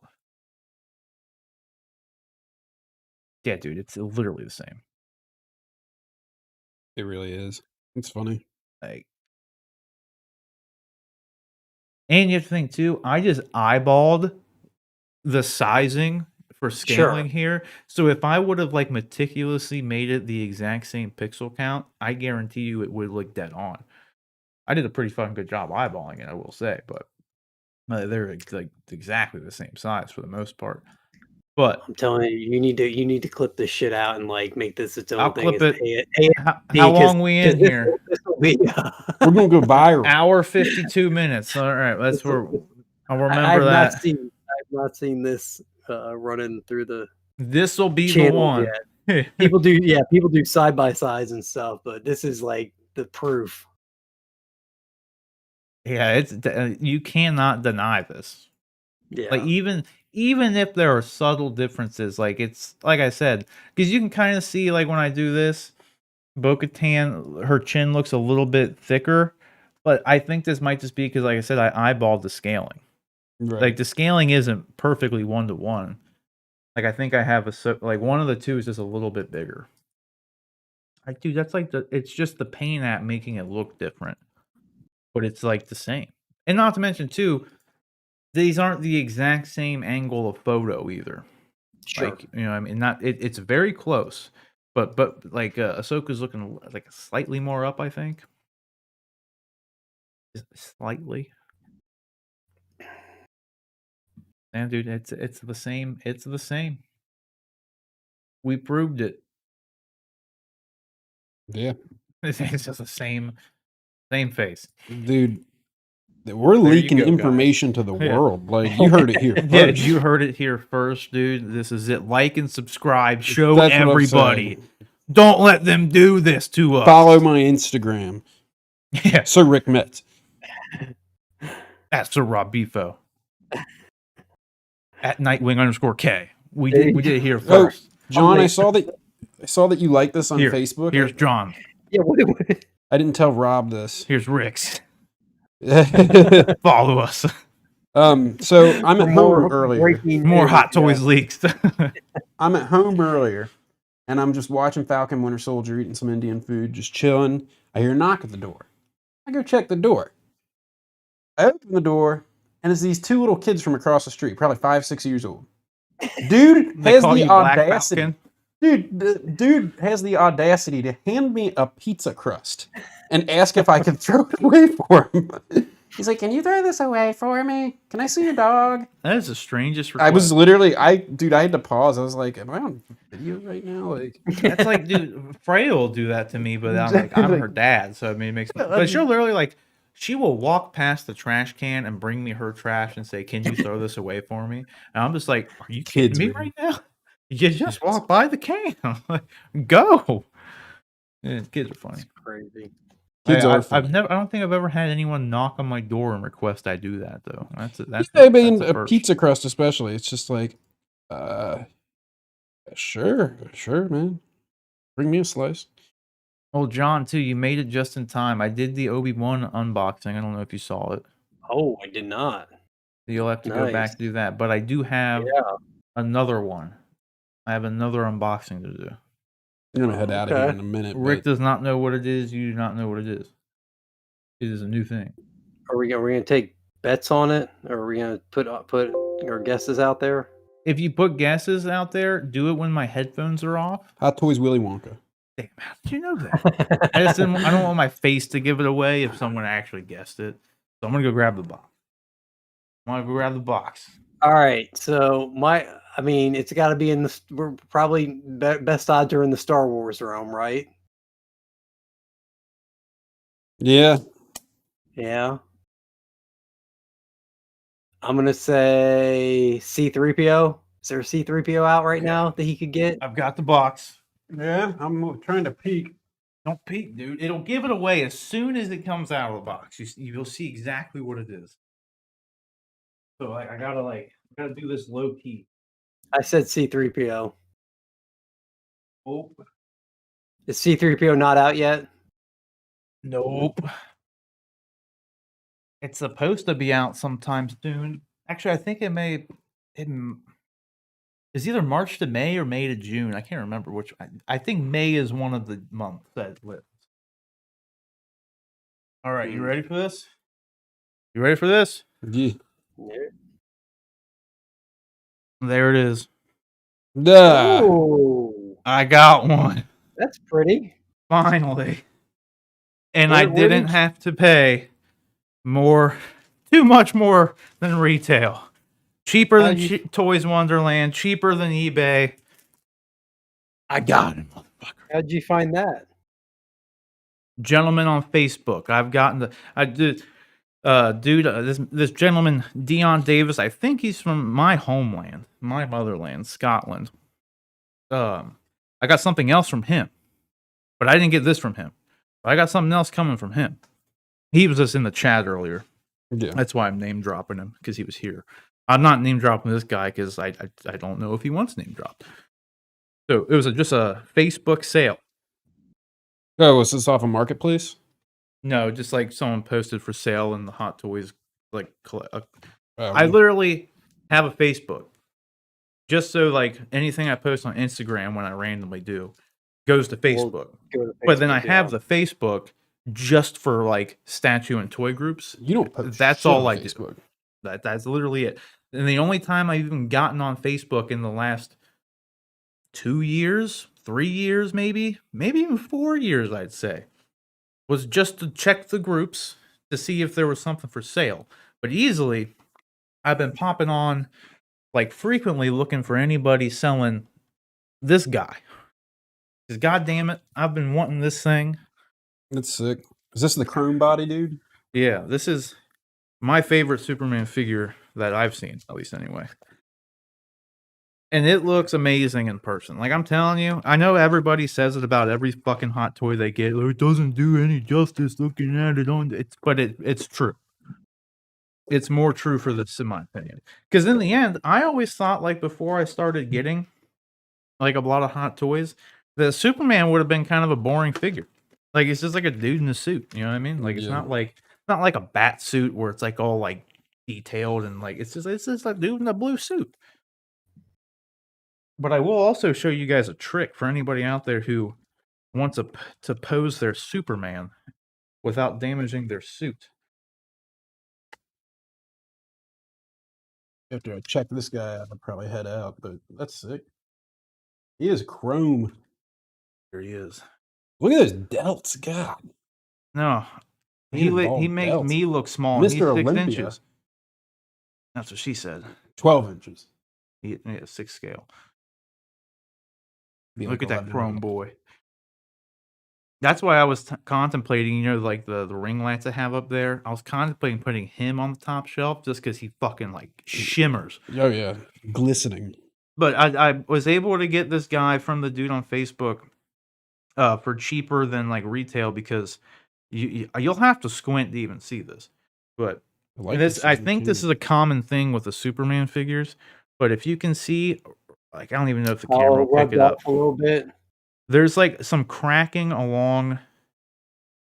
Yeah, dude, it's literally the same. It really is. It's funny. Like, and you have to think too, I just eyeballed the sizing for scaling here. So if I would have like meticulously made it the exact same pixel count, I guarantee you it would look dead on. I did a pretty fucking good job eyeballing it, I will say, but they're like exactly the same size for the most part. But I'm telling you, you need to clip this shit out and like make this its own I'll thing. clip it. How long we in here? We're gonna go viral. Hour 52 minutes. All right, that's where I'll remember I've that. not seen this running through the. This will be the one. People do side by sides and stuff, but this is like the proof. Yeah, it's you cannot deny this. Yeah, Like even if there are subtle differences, like it's like I said, because you can kind of see like when I do this, Bo-Katan, her chin looks a little bit thicker, but I think this might just be because, like I said, I eyeballed the scaling. Right. Like the scaling isn't perfectly 1-to-1. Like I think I have like one of the two is just a little bit bigger. Like, dude, that's like it's just the paint app making it look different, but it's like the same. And not to mention too, these aren't the exact same angle of photo either. sure. Like, you know, I mean, it's very close, but like Ahsoka's looking like slightly more up, I think. Slightly. And dude, it's the same. It's the same. We proved it. Yeah, It's just the same face. dude. We're There you leaking go, guys. information to the Yeah. world. Like you heard it here first. Yeah, you heard it here first, dude. This is it. Like and subscribe. Show That's what I'm everybody. saying. Don't let them do this to us. Follow my Instagram. Yeah. Sir Rick Metz. At Sir Rob Bifo. At Nightwing_K. We did it here Oh, first. John, I saw that you like this on Here, Facebook. Here's John. Yeah, I didn't tell Rob this. Here's Rick's. So Follow us. I'm at home earlier. More Hot Toys leaks. I'm at home earlier, and I'm just watching Falcon Winter Soldier, eating some Indian food, just chilling. I hear a knock at the door. I go check the door. I open the door, and it's these two little kids from across the street, probably 5, 6 years old. Dude They has call the you Black audacity. Falcon? Dude has the audacity to hand me a pizza crust and ask if I could throw it away for him. He's like, "Can you throw this away for me? Can I see your dog?" That is the strangest request. I was literally, I had to pause. I was like, "Am I on video right now?" Like, That's like, dude, Freya will do that to me, but I'm like, I'm her dad, so I mean, it makes. But she'll literally like, she will walk past the trash can and bring me her trash and say, "Can you throw this away for me?" And I'm just like, "Are you kidding me right now? You just walk by the can. I'm like, go." Yeah, kids are funny. It's crazy. kids are I don't think I've ever had anyone knock on my door and request I do that though. That's I mean, that's a first. pizza crust especially. It's just like, sure, man. Bring me a slice. Oh, John, too, you made it just in time. I did the Obi-Wan unboxing. I don't know if you saw it. Oh, I did not. You'll have to go back Nice. to do that. But I do have another one. I have another unboxing to do. I'm gonna head out of here in a minute. Rick does not know what it is. You do not know what it is. It is a new thing. Are we gonna take bets on it, or are we gonna put our guesses out there? If you put guesses out there, do it when my headphones are off. Hot Toys Willy Wonka. Damn, how did you know that? I don't want my face to give it away if someone actually guessed it. So I'm gonna go grab the box. I'm gonna go grab the box. All right, so I mean, it's got to be in the. We're probably best odds are in the Star Wars realm, right? Yeah. Yeah. I'm gonna say C-3PO. Is there a C-3PO out right now that he could get? I've got the box. Yeah, I'm trying to peek. Don't peek, dude. It'll give it away as soon as it comes out of the box. You'll see exactly what it is. So I gotta do this low key. I said C-3PO. Oh, Is C-3PO not out yet? nope. It's supposed to be out sometime soon. Actually, I think it's either March to May or May to June. I can't remember which. I think May is one of the months that lives. All right, you ready for this? You ready for this? Yeah. There it is. Duh. Oh, I got one that's pretty. finally, and I Where didn't did you- have to pay too much more than retail. Cheaper than Toys Wonderland. Cheaper than eBay. I got it, motherfucker. How'd you find that? Gentleman on Facebook. I've gotten this gentleman Dion Davis. I think he's from my homeland, my motherland, Scotland. I got something else from him, but I didn't get this from him. But I got something else coming from him. He was just in the chat earlier. Yeah. That's why I'm name dropping him, because he was here. I'm not name dropping this guy because I don't know if he wants name dropped. So it was just a Facebook sale. Oh, was this off a marketplace? No, just like someone posted for sale in the Hot Toys. Oh, I literally have a Facebook, just so like anything I post on Instagram when I randomly do goes to Facebook. Go to But then I Facebook, have yeah. the Facebook just for like statue and toy groups. you don't post. That's shit all on I do. Facebook. That's literally it. And the only time I've even gotten on Facebook in the last 2 years, 3 years, maybe even 4 years, I'd say, was just to check the groups to see if there was something for sale. But easily, I've been popping on like frequently looking for anybody selling this guy. Because god damn it, I've been wanting this thing. That's sick. Is this the chrome body, dude? Yeah, this is my favorite Superman figure that I've seen, at least anyway. And it looks amazing in person. Like I'm telling you, I know everybody says it about every fucking hot toy they get. It doesn't do any justice looking at it on but it's true. It's more true for this, in my opinion. Because in the end, I always thought, like before I started getting like a lot of hot toys, that Superman would have been kind of a boring figure. Like it's just like a dude in a suit. You know what I mean? Like it's not like a bat suit where it's like all like detailed and like it's just a dude in a blue suit. But I will also show you guys a trick for anybody out there who wants to pose their Superman without damaging their suit. After I check this guy out, I'd probably head out, but that's sick. He is chrome. Here he is. Look at those delts, God. No, he makes me look small. Mr. And he's 6 Olympia. inches. That's what she said. 12 inches. Yeah, 6 scale. Be Look like at that 11 chrome inches. boy. That's why I was contemplating, like the ring lights I have up there. I was contemplating putting him on the top shelf just because he fucking like shimmers. Oh, yeah. Glistening. But I was able to get this guy from the dude on Facebook for cheaper than like retail because you'll have to squint to even see this. But I think this is a common thing with the Superman figures. But if you can see, like I don't even know if the camera will pick it up a little bit. There's like some cracking along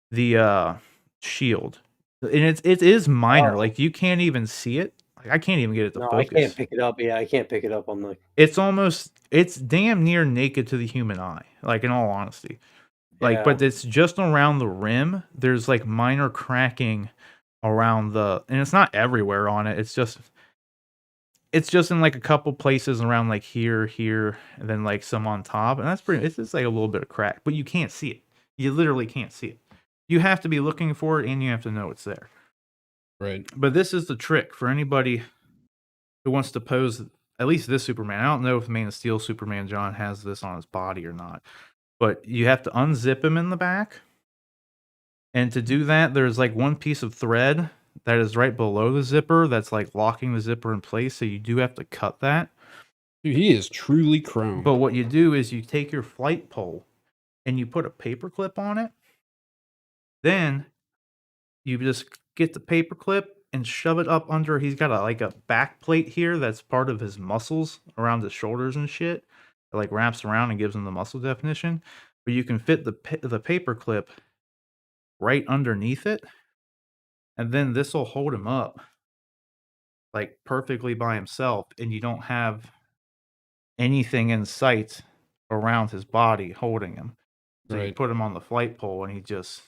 the shield, and it is minor. Oh. Like you can't even see it. Like I can't even get it to No, focus. I can't pick it up. Yeah, I can't pick it up on the. It's damn near naked to the human eye. Like in all honesty, like but it's just around the rim. There's like minor cracking around and it's not everywhere on it. It's just in like a couple places around like here, and then like some on top. And it's just like a little bit of crack, but you can't see it. You literally can't see it. You have to be looking for it and you have to know it's there. Right. But this is the trick for anybody who wants to pose at least this Superman. I don't know if Man of Steel Superman John has this on his body or not, but you have to unzip him in the back. And to do that, there's like one piece of thread that is right below the zipper that's like locking the zipper in place. So you do have to cut that. Dude, he is truly chrome. But what you do is you take your flight pole and you put a paper clip on it. Then you just get the paper clip and shove it up under. He's got a back plate here that's part of his muscles around his shoulders and shit. It like wraps around and gives him the muscle definition. But you can fit the paper clip right underneath it, and then this will hold him up like perfectly by himself, and you don't have anything in sight around his body holding him. So you Right. put him on the flight pole, and he just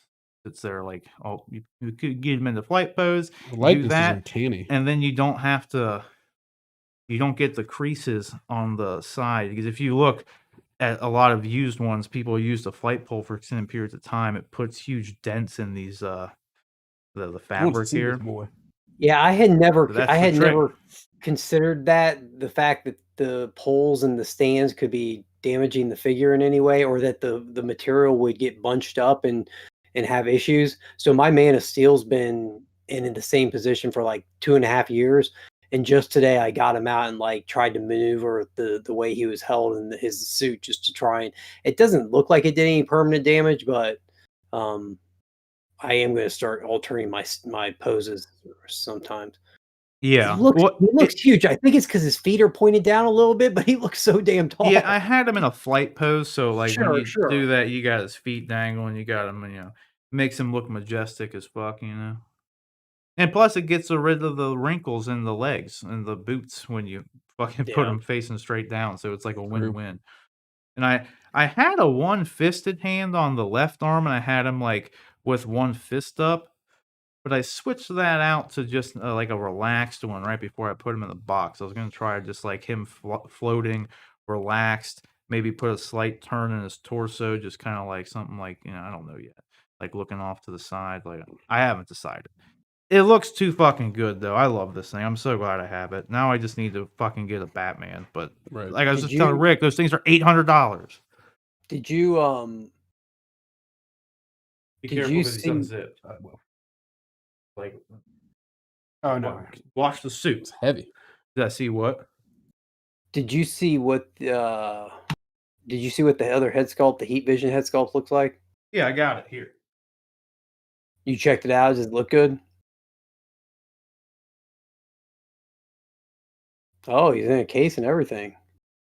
sits there like, oh, you could get him in the flight pose, The do likeness is that, uncanny. and then you don't get the creases on the side, because if you look at a lot of used ones, people use the flight pole for extended periods of time. It puts huge dents in these the I want to fabric see here. this boy. Yeah, I had never, So that's I the had trick. never considered that the fact that the poles and the stands could be damaging the figure in any way, or that the material would get bunched up and have issues. So my Man of Steel's been in the same position for like 2.5 years, and just today I got him out and like tried to maneuver the way he was held in his suit just to try and. It doesn't look like it did any permanent damage, but I am going to start altering my poses sometimes. Yeah. He looks huge. I think it's because his feet are pointed down a little bit, but he looks so damn tall. Yeah, I had him in a flight pose, so like when you Sure. do that, you got his feet dangling, you got him, makes him look majestic as fuck. And plus, it gets rid of the wrinkles in the legs and the boots when you fucking put Yeah. him facing straight down. So it's like a True. win-win. And I had a one-fisted hand on the left arm, and I had him like with one fist up. But I switched that out to just like a relaxed one right before I put him in the box. I was gonna try just like him floating, relaxed, maybe put a slight turn in his torso, just kind of like something like I don't know yet, like looking off to the side. Like I haven't decided. It looks too fucking good though. I love this thing. I'm so glad I have it. Now I just need to fucking get a Batman. But Right. like I was Did just telling you- Rick, those things are $800. Did you Be Did careful you because he's see- unzipped. I will. Like, Oh no, wash the suit. it's heavy. Did I see what? did you see what the other head sculpt, the Heat Vision head sculpt, looks like? Yeah, I got it here. You checked it out. Does it look good? Oh, he's in a case and everything.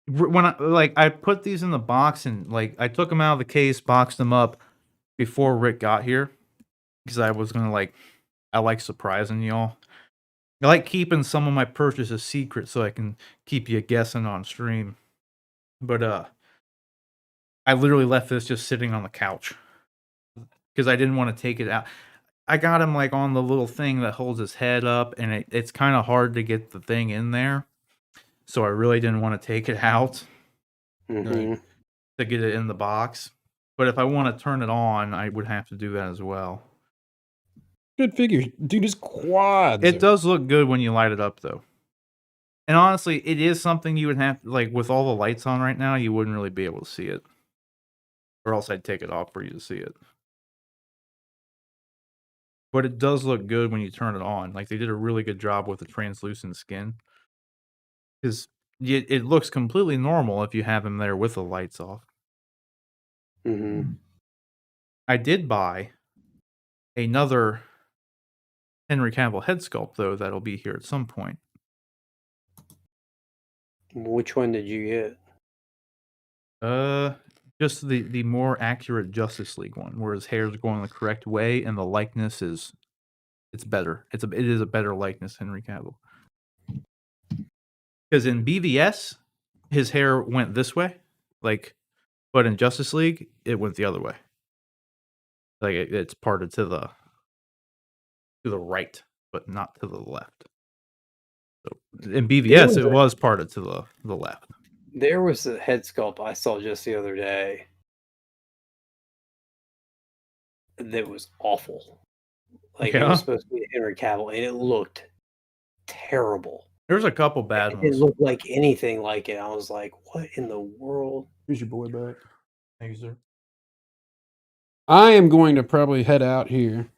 When I put these in the box and like I took them out of the case, boxed them up before Rick got here because I was gonna I like surprising y'all. I like keeping some of my purchases secret so I can keep you guessing on stream. But I literally left this just sitting on the couch because I didn't want to take it out. I got him like on the little thing that holds his head up, and it's kind of hard to get the thing in there. So I really didn't want to take it out Mhm. to get it in the box. But if I want to turn it on, I would have to do that as well. Good figure, dude. His quads. It does look good when you light it up, though. And honestly, it is something you would have like with all the lights on right now. You wouldn't really be able to see it, or else I'd take it off for you to see it. But it does look good when you turn it on. Like they did a really good job with the translucent skin, because it looks completely normal if you have him there with the lights off. Mhm. I did buy another Henry Cavill head sculpt though that'll be here at some point. Which one did you get? Just the more accurate Justice League one, where his hair's going the correct way and the likeness it's better. It is a better likeness, Henry Cavill. Because in BVS, his hair went this way, but in Justice League, it went the other way. Like it's parted to the right, but not to the left. So in BVS, it was parted to the left. There was a head sculpt I saw just the other day that was awful. Like it Yeah? was supposed to be Henry Cavill, and it looked terrible. There's a couple bad It didn't ones. look like anything like it. I was like, what in the world? Here's your boy back. Thank you, sir. I am going to probably head out here,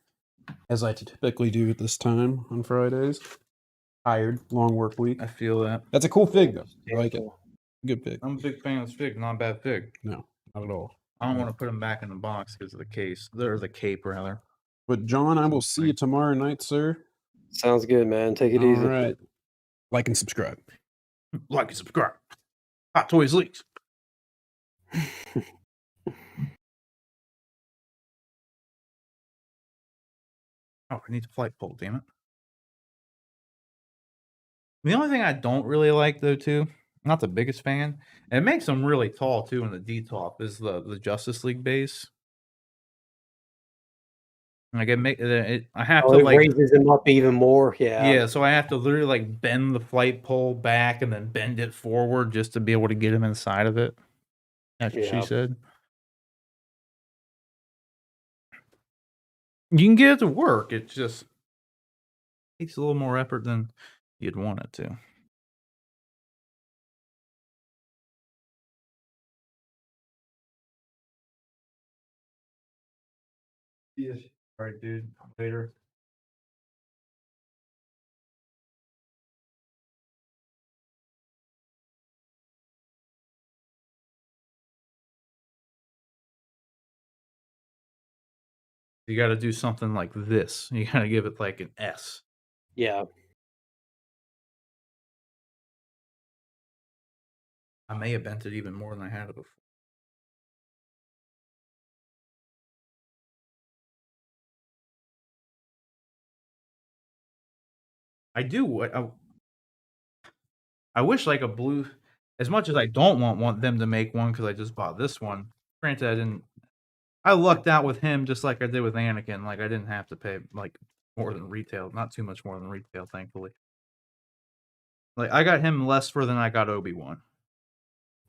as I typically do at this time on Fridays. Tired, long work week. I feel that. That's a cool fig, though. I like it. Terrible. Good fig. I'm a big fan of this fig, not a bad fig. No, not at all. I don't want to put them back in the box because of the case. Or the cape, rather. But John, I will see you tomorrow night, sir. Sounds good, man. Take it All easy. right. Like and subscribe. Like and subscribe. Hot Toys Leaks. Oh, I need the flight pole, damn it. The only thing I don't really like, though, too, not the biggest fan, and it makes them really tall, too, in the D-top, is the Justice League base. Like, I have Oh, to, it like... raises him up even more. Yeah. Yeah, so I have to literally, like, bend the flight pole back and then bend it forward just to be able to get him inside of it. That's what Yeah. she said. You can get it to work, it just takes a little more effort than you'd want it to. Yes. Alright, dude. Later. You gotta do something like this. You gotta give it, like, an S. Yeah. I may have bent it even more than I had it before. I do. I wish like a blue. As much as I don't want them to make one because I just bought this one. Granted, I didn't. I lucked out with him just like I did with Anakin. Like I didn't have to pay like more than retail, not too much more than retail, thankfully. Like I got him less for than I got Obi-Wan.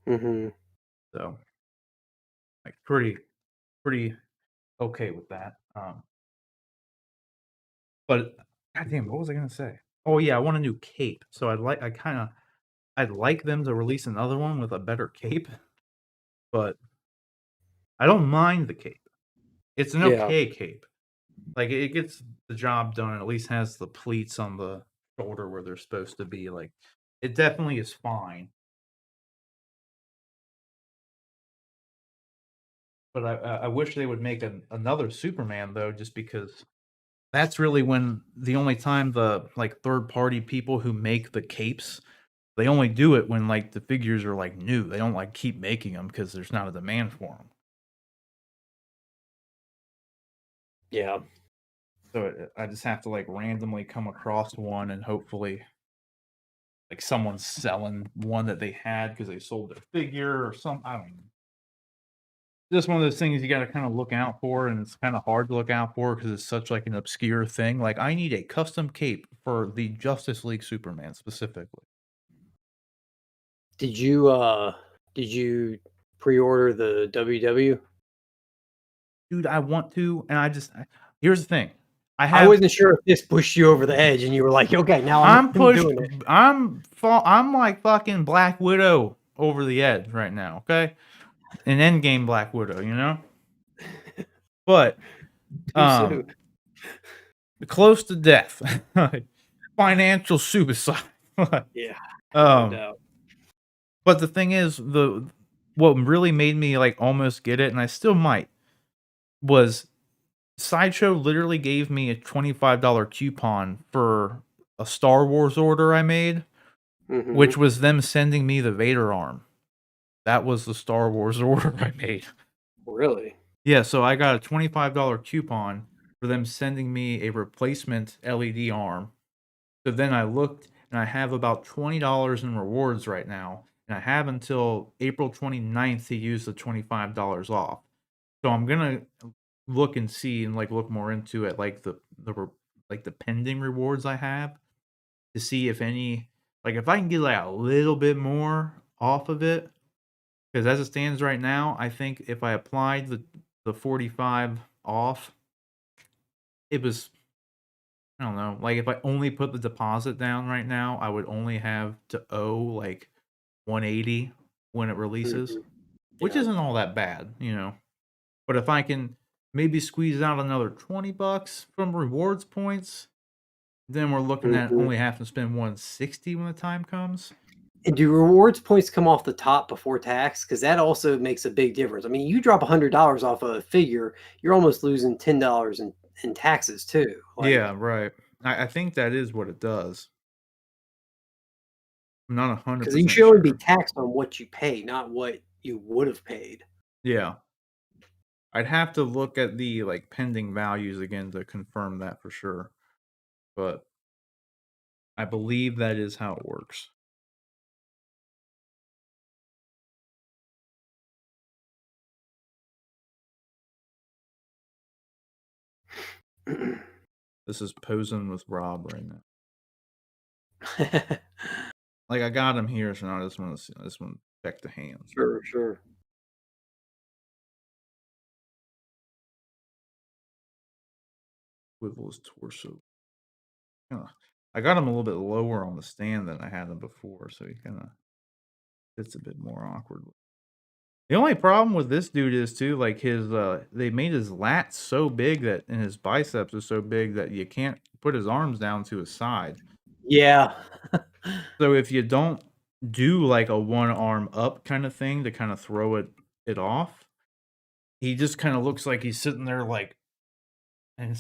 Mm-hmm. So, like pretty okay with that. But goddamn, what was I gonna say? Oh yeah, I want a new cape. So I'd like them to release another one with a better cape, but I don't mind the cape. It's an Yeah. okay cape. Like it gets the job done. It at least has the pleats on the shoulder where they're supposed to be. Like it definitely is fine. But I wish they would make another Superman though, just because that's really when the only time the like third party people who make the capes, they only do it when like the figures are like new. They don't like keep making them because there's not a demand for them. Yeah. So I just have to like randomly come across one and hopefully like someone's selling one that they had because they sold their figure or something. I don't know. Just one of those things you got to kind of look out for, and it's kind of hard to look out for because it's such like an obscure thing. Like I need a custom cape for the Justice League Superman specifically. Did you pre-order the WW? Dude, I want to, and here's the thing. I wasn't sure if this pushed you over the edge, and you were like, "Okay, now I'm pushed. doing it." I'm like fucking Black Widow over the edge right now. Okay, an endgame Black Widow, you know. But Too soon. close to death, financial suicide. Yeah. No doubt. But the thing is, what really made me like almost get it, and I still might, was Sideshow literally gave me a $25 coupon for a Star Wars order I made, Mhm. which was them sending me the Vader arm. That was the Star Wars order I made. Really? Yeah, so I got a $25 coupon for them sending me a replacement LED arm. So then I looked, and I have about $20 in rewards right now, and I have until April 29th to use the $25 off. So I'm gonna look and see and like look more into it, like the pending rewards I have, to see if any, like if I can get like a little bit more off of it. Because as it stands right now, I think if I applied the 45 off, it was I don't know, like, if I only put the deposit down right now, I would only have to owe, like, 180 when it releases, Mhm. which Yeah. isn't all that bad, you know? But if I can maybe squeeze out another $20 from rewards points, then we're looking at Mhm. only having to spend 160 when the time comes. And do rewards points come off the top before tax? Because that also makes a big difference. I mean, you drop $100 off a figure, you're almost losing $10 in taxes too. Yeah, Like, right. I think that is what it does. I'm not because you 100% should only be sure. taxed on what you pay, not what you would have paid. Yeah. I'd have to look at the, like, pending values again to confirm that for sure, but I believe that is how it works. This is posing with Rob right now. Like, I got him here, so now I just wanna check the hands. Sure, sure. Swivel his torso. Kinda I got him a little bit lower on the stand than I had him before, so he kinda sits a bit more awkwardly. The only problem with this dude is too, like, they made his lats so big that and his biceps are so big that you can't put his arms down to his side. Yeah. So if you don't do, like, a one arm up kinda thing to kinda throw it off, he just kinda looks like he's sitting there, like and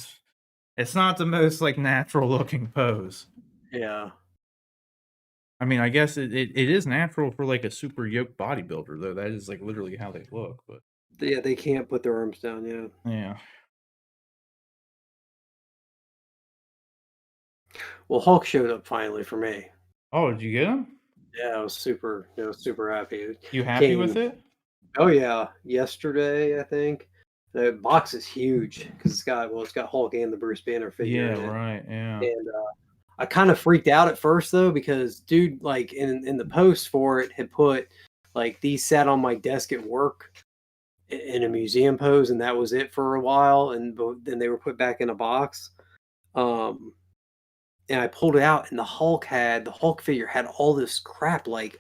it's not the most, like, natural looking pose. Yeah. I mean, I guess it is natural for, like, a super yoked bodybuilder, though, that is, like, literally how they look, but Yeah, they can't put their arms down, yeah. yeah. Well, Hulk showed up finally for me. Oh, did you get him? Yeah, I was super happy. It You happy with came it? Oh, yeah, yesterday, I think. The box is huge because it's got Hulk and the Bruce Banner figure Yeah, in it, right, yeah. and, I kinda freaked out at first, though, because dude, like, in the post for it, had put, like, "These sat on my desk at work in a museum pose, and that was it for a while, and then they were put back in a box." Um, and I pulled it out, and the Hulk figure had all this crap, like,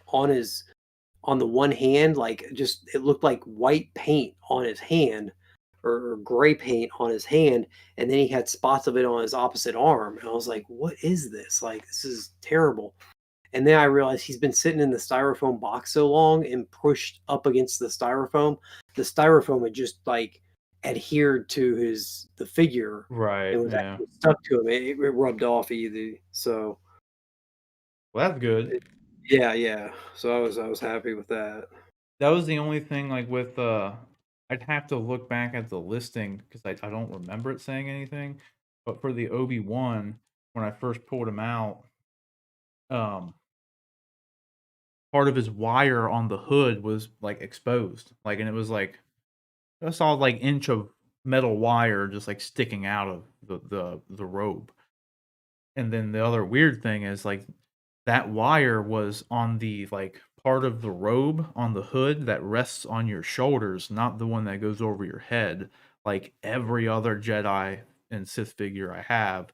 on the one hand, like, just it looked like white paint on his hand or gray paint on his hand, and then he had spots of it on his opposite arm, and I was like, "What is this? Like, this is terrible." And then I realized he's been sitting in the styrofoam box so long and pushed up against the styrofoam had just, like, adhered to the figure Right, and was yeah. actually stuck to him. It rubbed off easy, so Well, that's good. it yeah, yeah. So I was happy with that. That was the only thing, like, with, I'd have to look back at the listing because I don't remember it saying anything, but for the Obi-Wan, when I first pulled him out, um, part of his wire on the hood was, like, exposed, like, and it was, like I saw, like, inch of metal wire just, like, sticking out of the robe, and then the other weird thing is, like, that wire was on the, like, part of the robe on the hood that rests on your shoulders, not the one that goes over your head, like every other Jedi and Sith figure I have.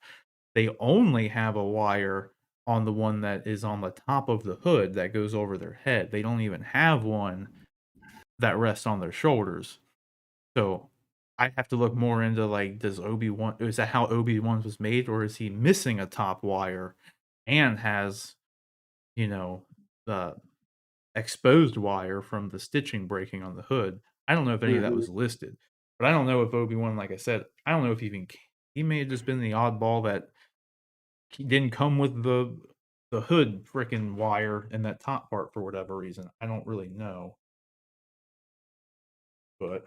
They only have a wire on the one that is on the top of the hood that goes over their head. They don't even have one that rests on their shoulders. So, I have to look more into, like, does Obi-Wan is that how Obi-Wan was made, or is he missing a top wire and has, you know, the exposed wire from the stitching breaking on the hood? I don't know if any of that Mhm. was listed, but I don't know if Obi-Wan, like I said, I don't know if he may have just been the oddball that he didn't come with the hood fricking wire in that top part for whatever reason. I don't really know, but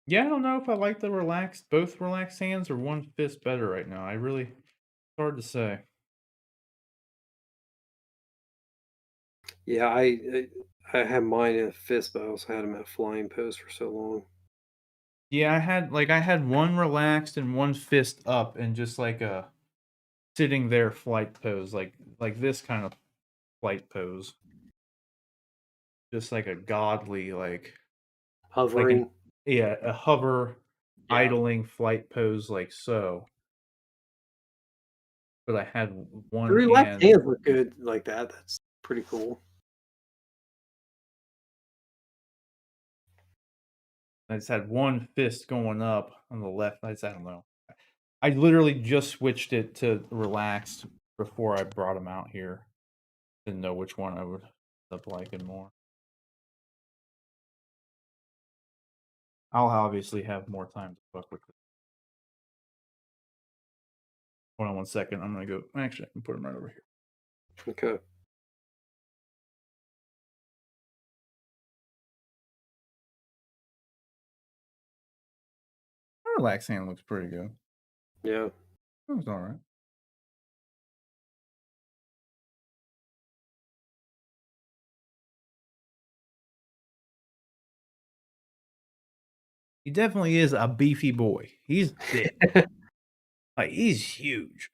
yeah, I don't know if I like the both relaxed hands or one fist better right now. It's hard to say. Yeah, I had mine in a fist, but I also had him at flying pose for so long. Yeah, I had one relaxed and one fist up and just like a sitting there flight pose, like this kind of flight pose. Just like a godly like an Hovering. yeah, a hover Yeah. idling flight pose like so. But I had The one relaxed hand. hands look good like that. That's pretty cool. I just had one fist going up on the left. I don't know. I literally just switched it to relaxed before I brought him out here. Didn't know which one I would end up liking more. I'll obviously have more time to fuck with it. Hold on 1 second. I'm gonna go. Actually, I can put him right over here. Okay. Relaxed hand looks pretty good. Yeah. That was all right. He definitely is a beefy boy. He's big. Like, he's huge.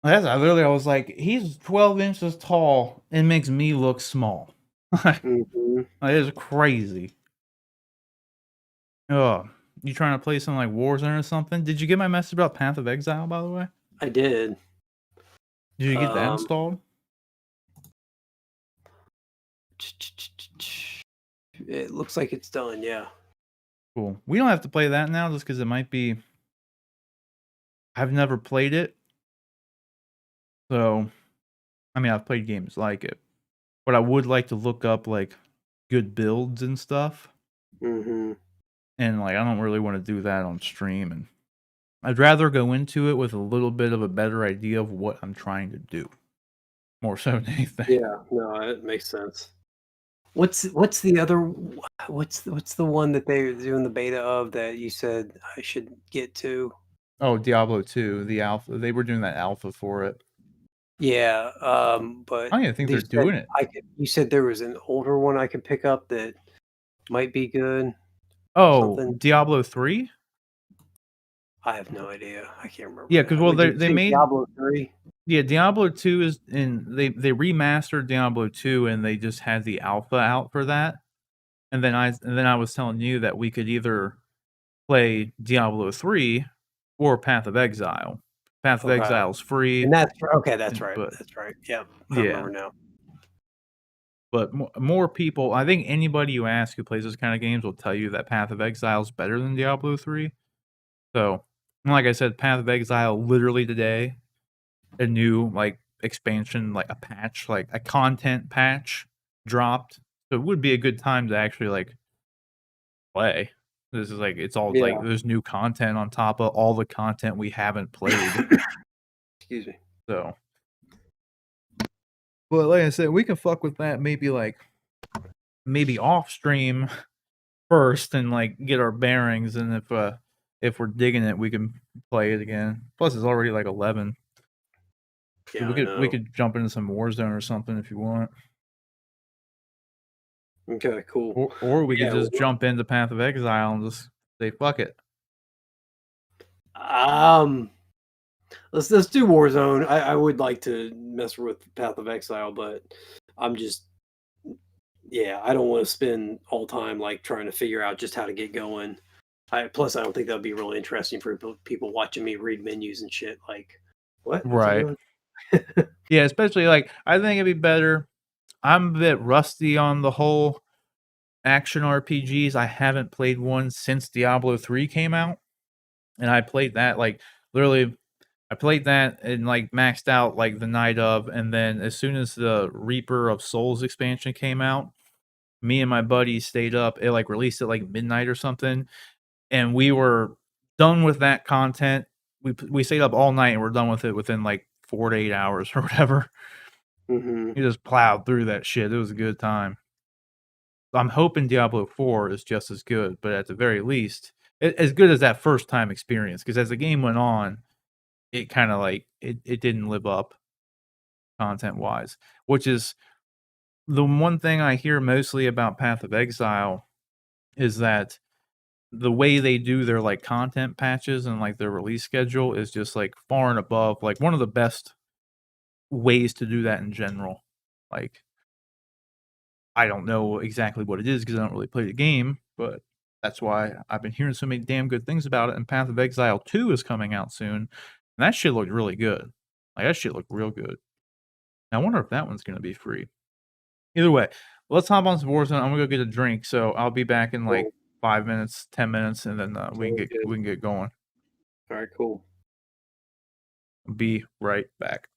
I was like, he's 12 inches tall and makes me look small. hmm That is crazy. Oh, you trying to play something like Warzone or something? Did you get my message about Path of Exile, by the way? I did. Did you get that Um, installed? It looks like it's done. Yeah. Cool. We don't have to play that now just because it might be. I've never played it. So, I mean, I've played games like it. But I would like to look up, like, good builds and stuff. hmm And, like, I don't really want to do that on stream. And I'd rather go into it with a little bit of a better idea of what I'm trying to do. More so than anything. Yeah. No, it makes sense. What's the other? What's the one that they're doing the beta of that you said I should get to? Oh, Diablo 2, the alpha. They were doing that alpha for it. Yeah. But I don't even think they're doing it. You said there was an older one I could pick up that might be good. Oh, something. Diablo 3? I have no idea. I can't remember. Yeah, because, well, they made. Diablo 3. Yeah, Diablo 2 is in. They remastered Diablo 2 and they just had the alpha out for that. And then I was telling you that we could either play Diablo 3 or Path of Exile. Path of Okay. Exile is free. And that's okay. That's right. But That's right. Yeah. I yeah, remember now. but more people. I think anybody you ask who plays this kind of games will tell you that Path of Exile is better than Diablo 3. So, like I said, Path of Exile literally today, a new like expansion, like a patch, like a content patch dropped. So it would be a good time to actually like play. This is like it's all like Yeah. there's new content on top of all the content we haven't played. Excuse me. So, but like I said, we can fuck with that maybe off stream first and like get our bearings, and if we're digging it, we can play it again. Plus, it's already like 11. Yeah, We could jump into some Warzone or something if you want. Okay, cool. Or we could Yeah, just jump into Path of Exile and just say fuck it. Let's do Warzone. I would like to mess with Path of Exile, but I'm just I don't want to spend all time like trying to figure out just how to get going. Plus I don't think that'd be really interesting for people watching me read menus and shit. Like, what? What's he Right. doing? Yeah, especially like I think it'd be better. I'm a bit rusty on the whole action RPGs. I haven't played one since Diablo 3 came out. And I played that like literally I played that and like maxed out like the night of, and then as soon as the Reaper of Souls expansion came out, me and my buddies stayed up. It like released at like midnight or something, and we were done with that content. We stayed up all night and we're done with it within like 4 to 8 hours or whatever. Mm-hmm. You just plowed through that shit. It was a good time. I'm hoping Diablo 4 is just as good, but at the very least, as good as that first time experience. Because as the game went on, it kind of like it didn't live up content wise, which is the one thing I hear mostly about Path of Exile is that the way they do their like content patches and like their release schedule is just like far and above like one of the best ways to do that in general. Like I don't know exactly what it is because I don't really play the game, but That's why I've been hearing so many damn good things about it. And Path of Exile 2 is coming out soon. And that shit looked really good. Like, that shit looked real good. I wonder if that one's going to be free. Either way, let's hop on some Warzone. I'm going to go get a drink. So I'll be back in like 5 minutes, 10 minutes, and then we can get going. All right, cool. Be right back.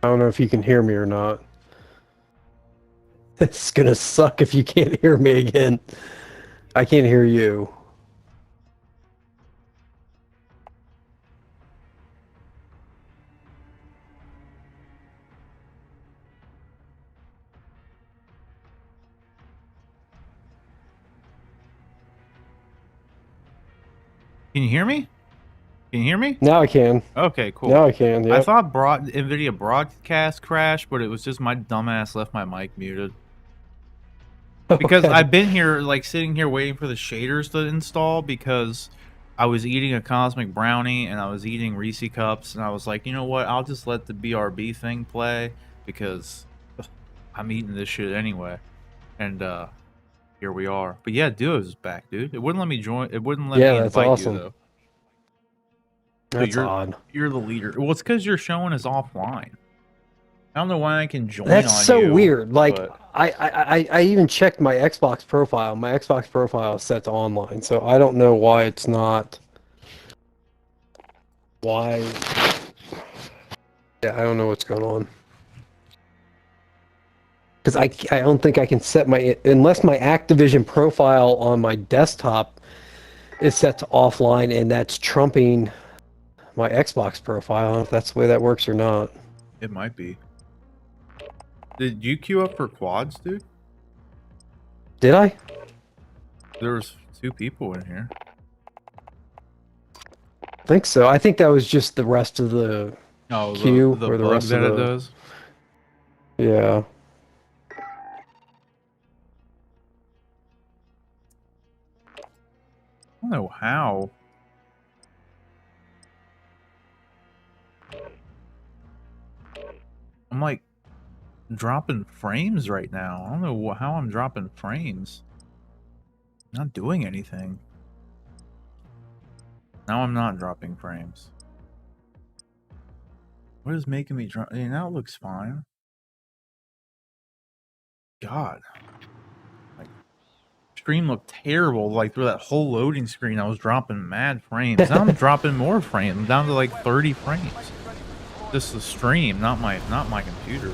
I don't know if you can hear me or not. It's gonna suck if you can't hear me again. I can't hear you. Can you hear me? Can you hear me? Now I can. Okay, cool. Now I can. I Yep. thought NVIDIA broadcast crashed, but it was just my dumbass left my mic muted. Because Okay. I've been here, like, sitting here waiting for the shaders to install because I was eating a Cosmic Brownie and I was eating Reese Cups, and I was like, you know what, I'll just let the BRB thing play because I'm eating this shit anyway. And, here we are. But yeah, Duos is back, dude. It wouldn't let me join. It wouldn't let me That's invite awesome. you, though. That's odd. You're the leader. Well, it's because you're showing as offline. I don't know why I can join That's on so you, weird. Like, but- I even checked my Xbox profile. My Xbox profile is set to online, so I don't know why it's not. Why? Yeah, I don't know what's going on. Because I don't think I can set my, unless my Activision profile on my desktop is set to offline, and that's trumping my Xbox profile. I don't know if that's the way that works or not. It might be. Did you queue up for quads, dude? Did I? There was 2 people in here. I think so. I think that was just the rest of the Oh, queue the or the bug rest that of it the. does? Yeah. I don't know how. I'm like dropping frames right now. I don't know how I'm dropping frames. Not doing anything. Now I'm not dropping frames. What is making me drop? Yeah, now it looks fine. God. Like, stream looked terrible. Like through that whole loading screen, I was dropping mad frames. Now I'm dropping more frames. I'm down to like 30 frames. Just the stream, not my computer.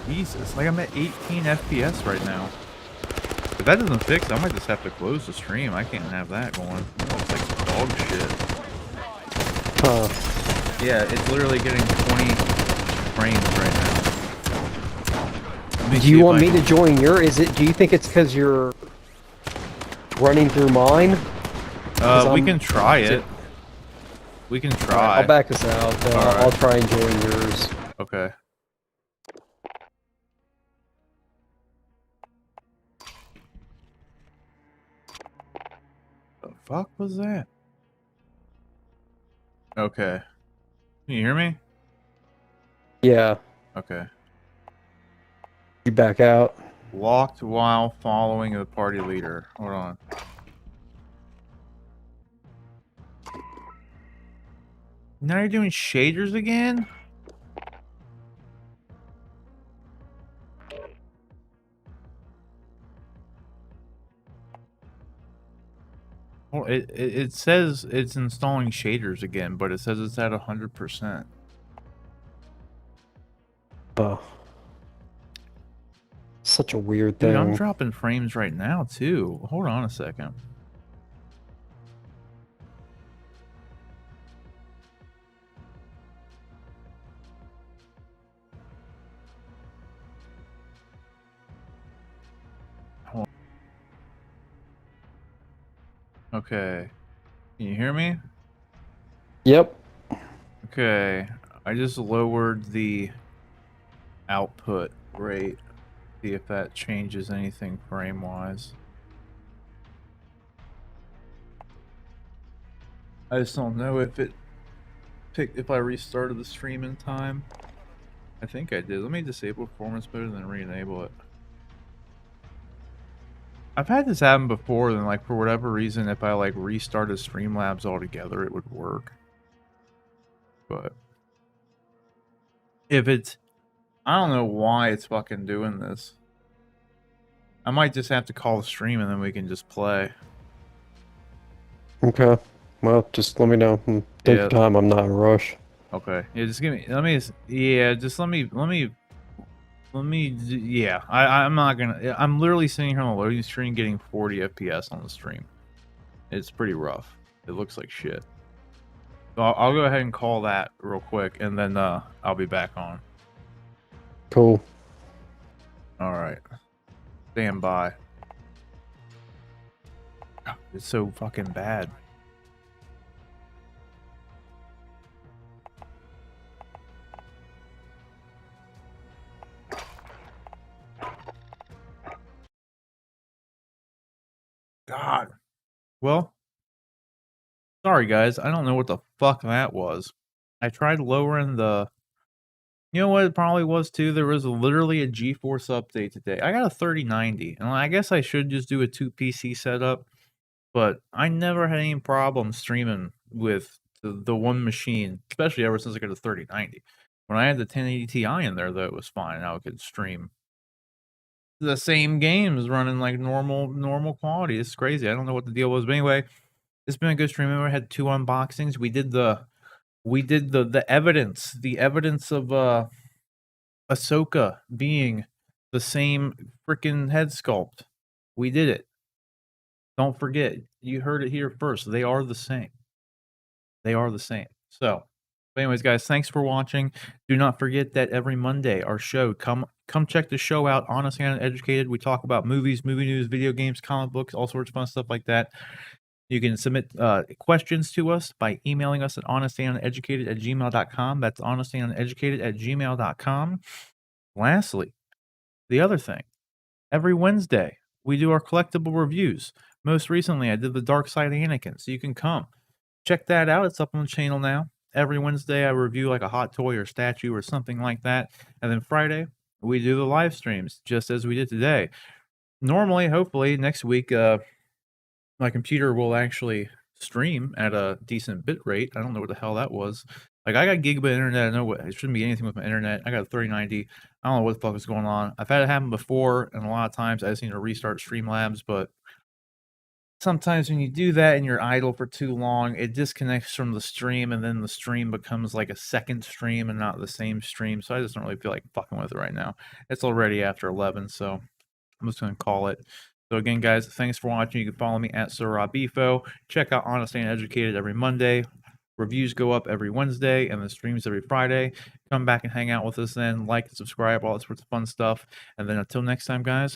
Jesus, like I'm at 18 FPS right now. If that doesn't fix, I might just have to close the stream. I can't have that going. It looks like dog shit. Huh. Yeah, it's literally getting 20 frames right now. Do you want me to join your? Do you think it's because you're running through mine? We can try it. We can try. I'll back us out. Then I'll try and join yours. Okay. The fuck was that? Okay. Can you hear me? Yeah. Okay. You back out. Locked while following the party leader. Hold on. Now you're doing shaders again? Well, it says it's installing shaders again, but it says it's at 100%. Oh. Such a weird thing. Dude, I'm dropping frames right now, too. Hold on a second. Hold on. Okay. Can you hear me? Yep. Okay. I just lowered the output rate. See if that changes anything frame-wise. I just don't know if it picked if I restarted the stream in time. I think I did. Let me disable performance mode and then re-enable it. I've had this happen before, and like for whatever reason, if I like restarted Streamlabs altogether, it would work. But if it's, I don't know why it's fucking doing this. I might just have to call the stream and then we can just play. Okay. Well, just let me know. Take your time. I'm not in a rush. Okay. Yeah, just give me. Let me. Yeah, just let me. Yeah. I'm not gonna. I'm literally sitting here on the loading screen, getting 40 FPS on the stream. It's pretty rough. It looks like shit. So I'll go ahead and call that real quick, and then I'll be back on. Cool. All right. Stand by. It's so fucking bad. God. Well, sorry guys. I don't know what the fuck that was. I tried lowering the. You know what it probably was too? There was literally a GeForce update today. I got a 3090, and I guess I should just do a 2 PC setup, but I never had any problem streaming with the one machine, especially ever since I got a 3090. When I had the 1080 Ti in there, though, it was fine. Now I could stream the same games running like normal quality. It's crazy. I don't know what the deal was, but anyway, it's been a good stream. We had 2 unboxings. We did the evidence of Ahsoka being the same freaking head sculpt. We did it. Don't forget, you heard it here first. They are the same. They are the same. So, but anyways, guys, thanks for watching. Do not forget that every Monday, our show, come check the show out, Honest and Uneducated. We talk about movies, movie news, video games, comic books, all sorts of fun stuff like that. You can submit questions to us by emailing us at honestanduneducated@gmail.com. That's honestanduneducated@gmail.com. Lastly, the other thing, every Wednesday, we do our collectible reviews. Most recently, I did the Dark Side of Anakin, so you can come check that out. It's up on the channel now. Every Wednesday, I review like a hot toy or statue or something like that. And then Friday, we do the live streams, just as we did today. Normally, hopefully, next week, my computer will actually stream at a decent bit rate. I don't know what the hell that was. Like, I got gigabit internet. I know what, it shouldn't be anything with my internet. I got a 3090. I don't know what the fuck is going on. I've had it happen before, and a lot of times I just need to restart Streamlabs, but sometimes when you do that and you're idle for too long, it disconnects from the stream, and then the stream becomes like a second stream and not the same stream. So I just don't really feel like fucking with it right now. It's already after 11, so I'm just going to call it. So again, guys, thanks for watching. You can follow me at Bifo. Check out Honest and Educated every Monday. Reviews go up every Wednesday, and the streams every Friday. Come back and hang out with us then. Like and subscribe, all that sorts of fun stuff. And then until next time, guys,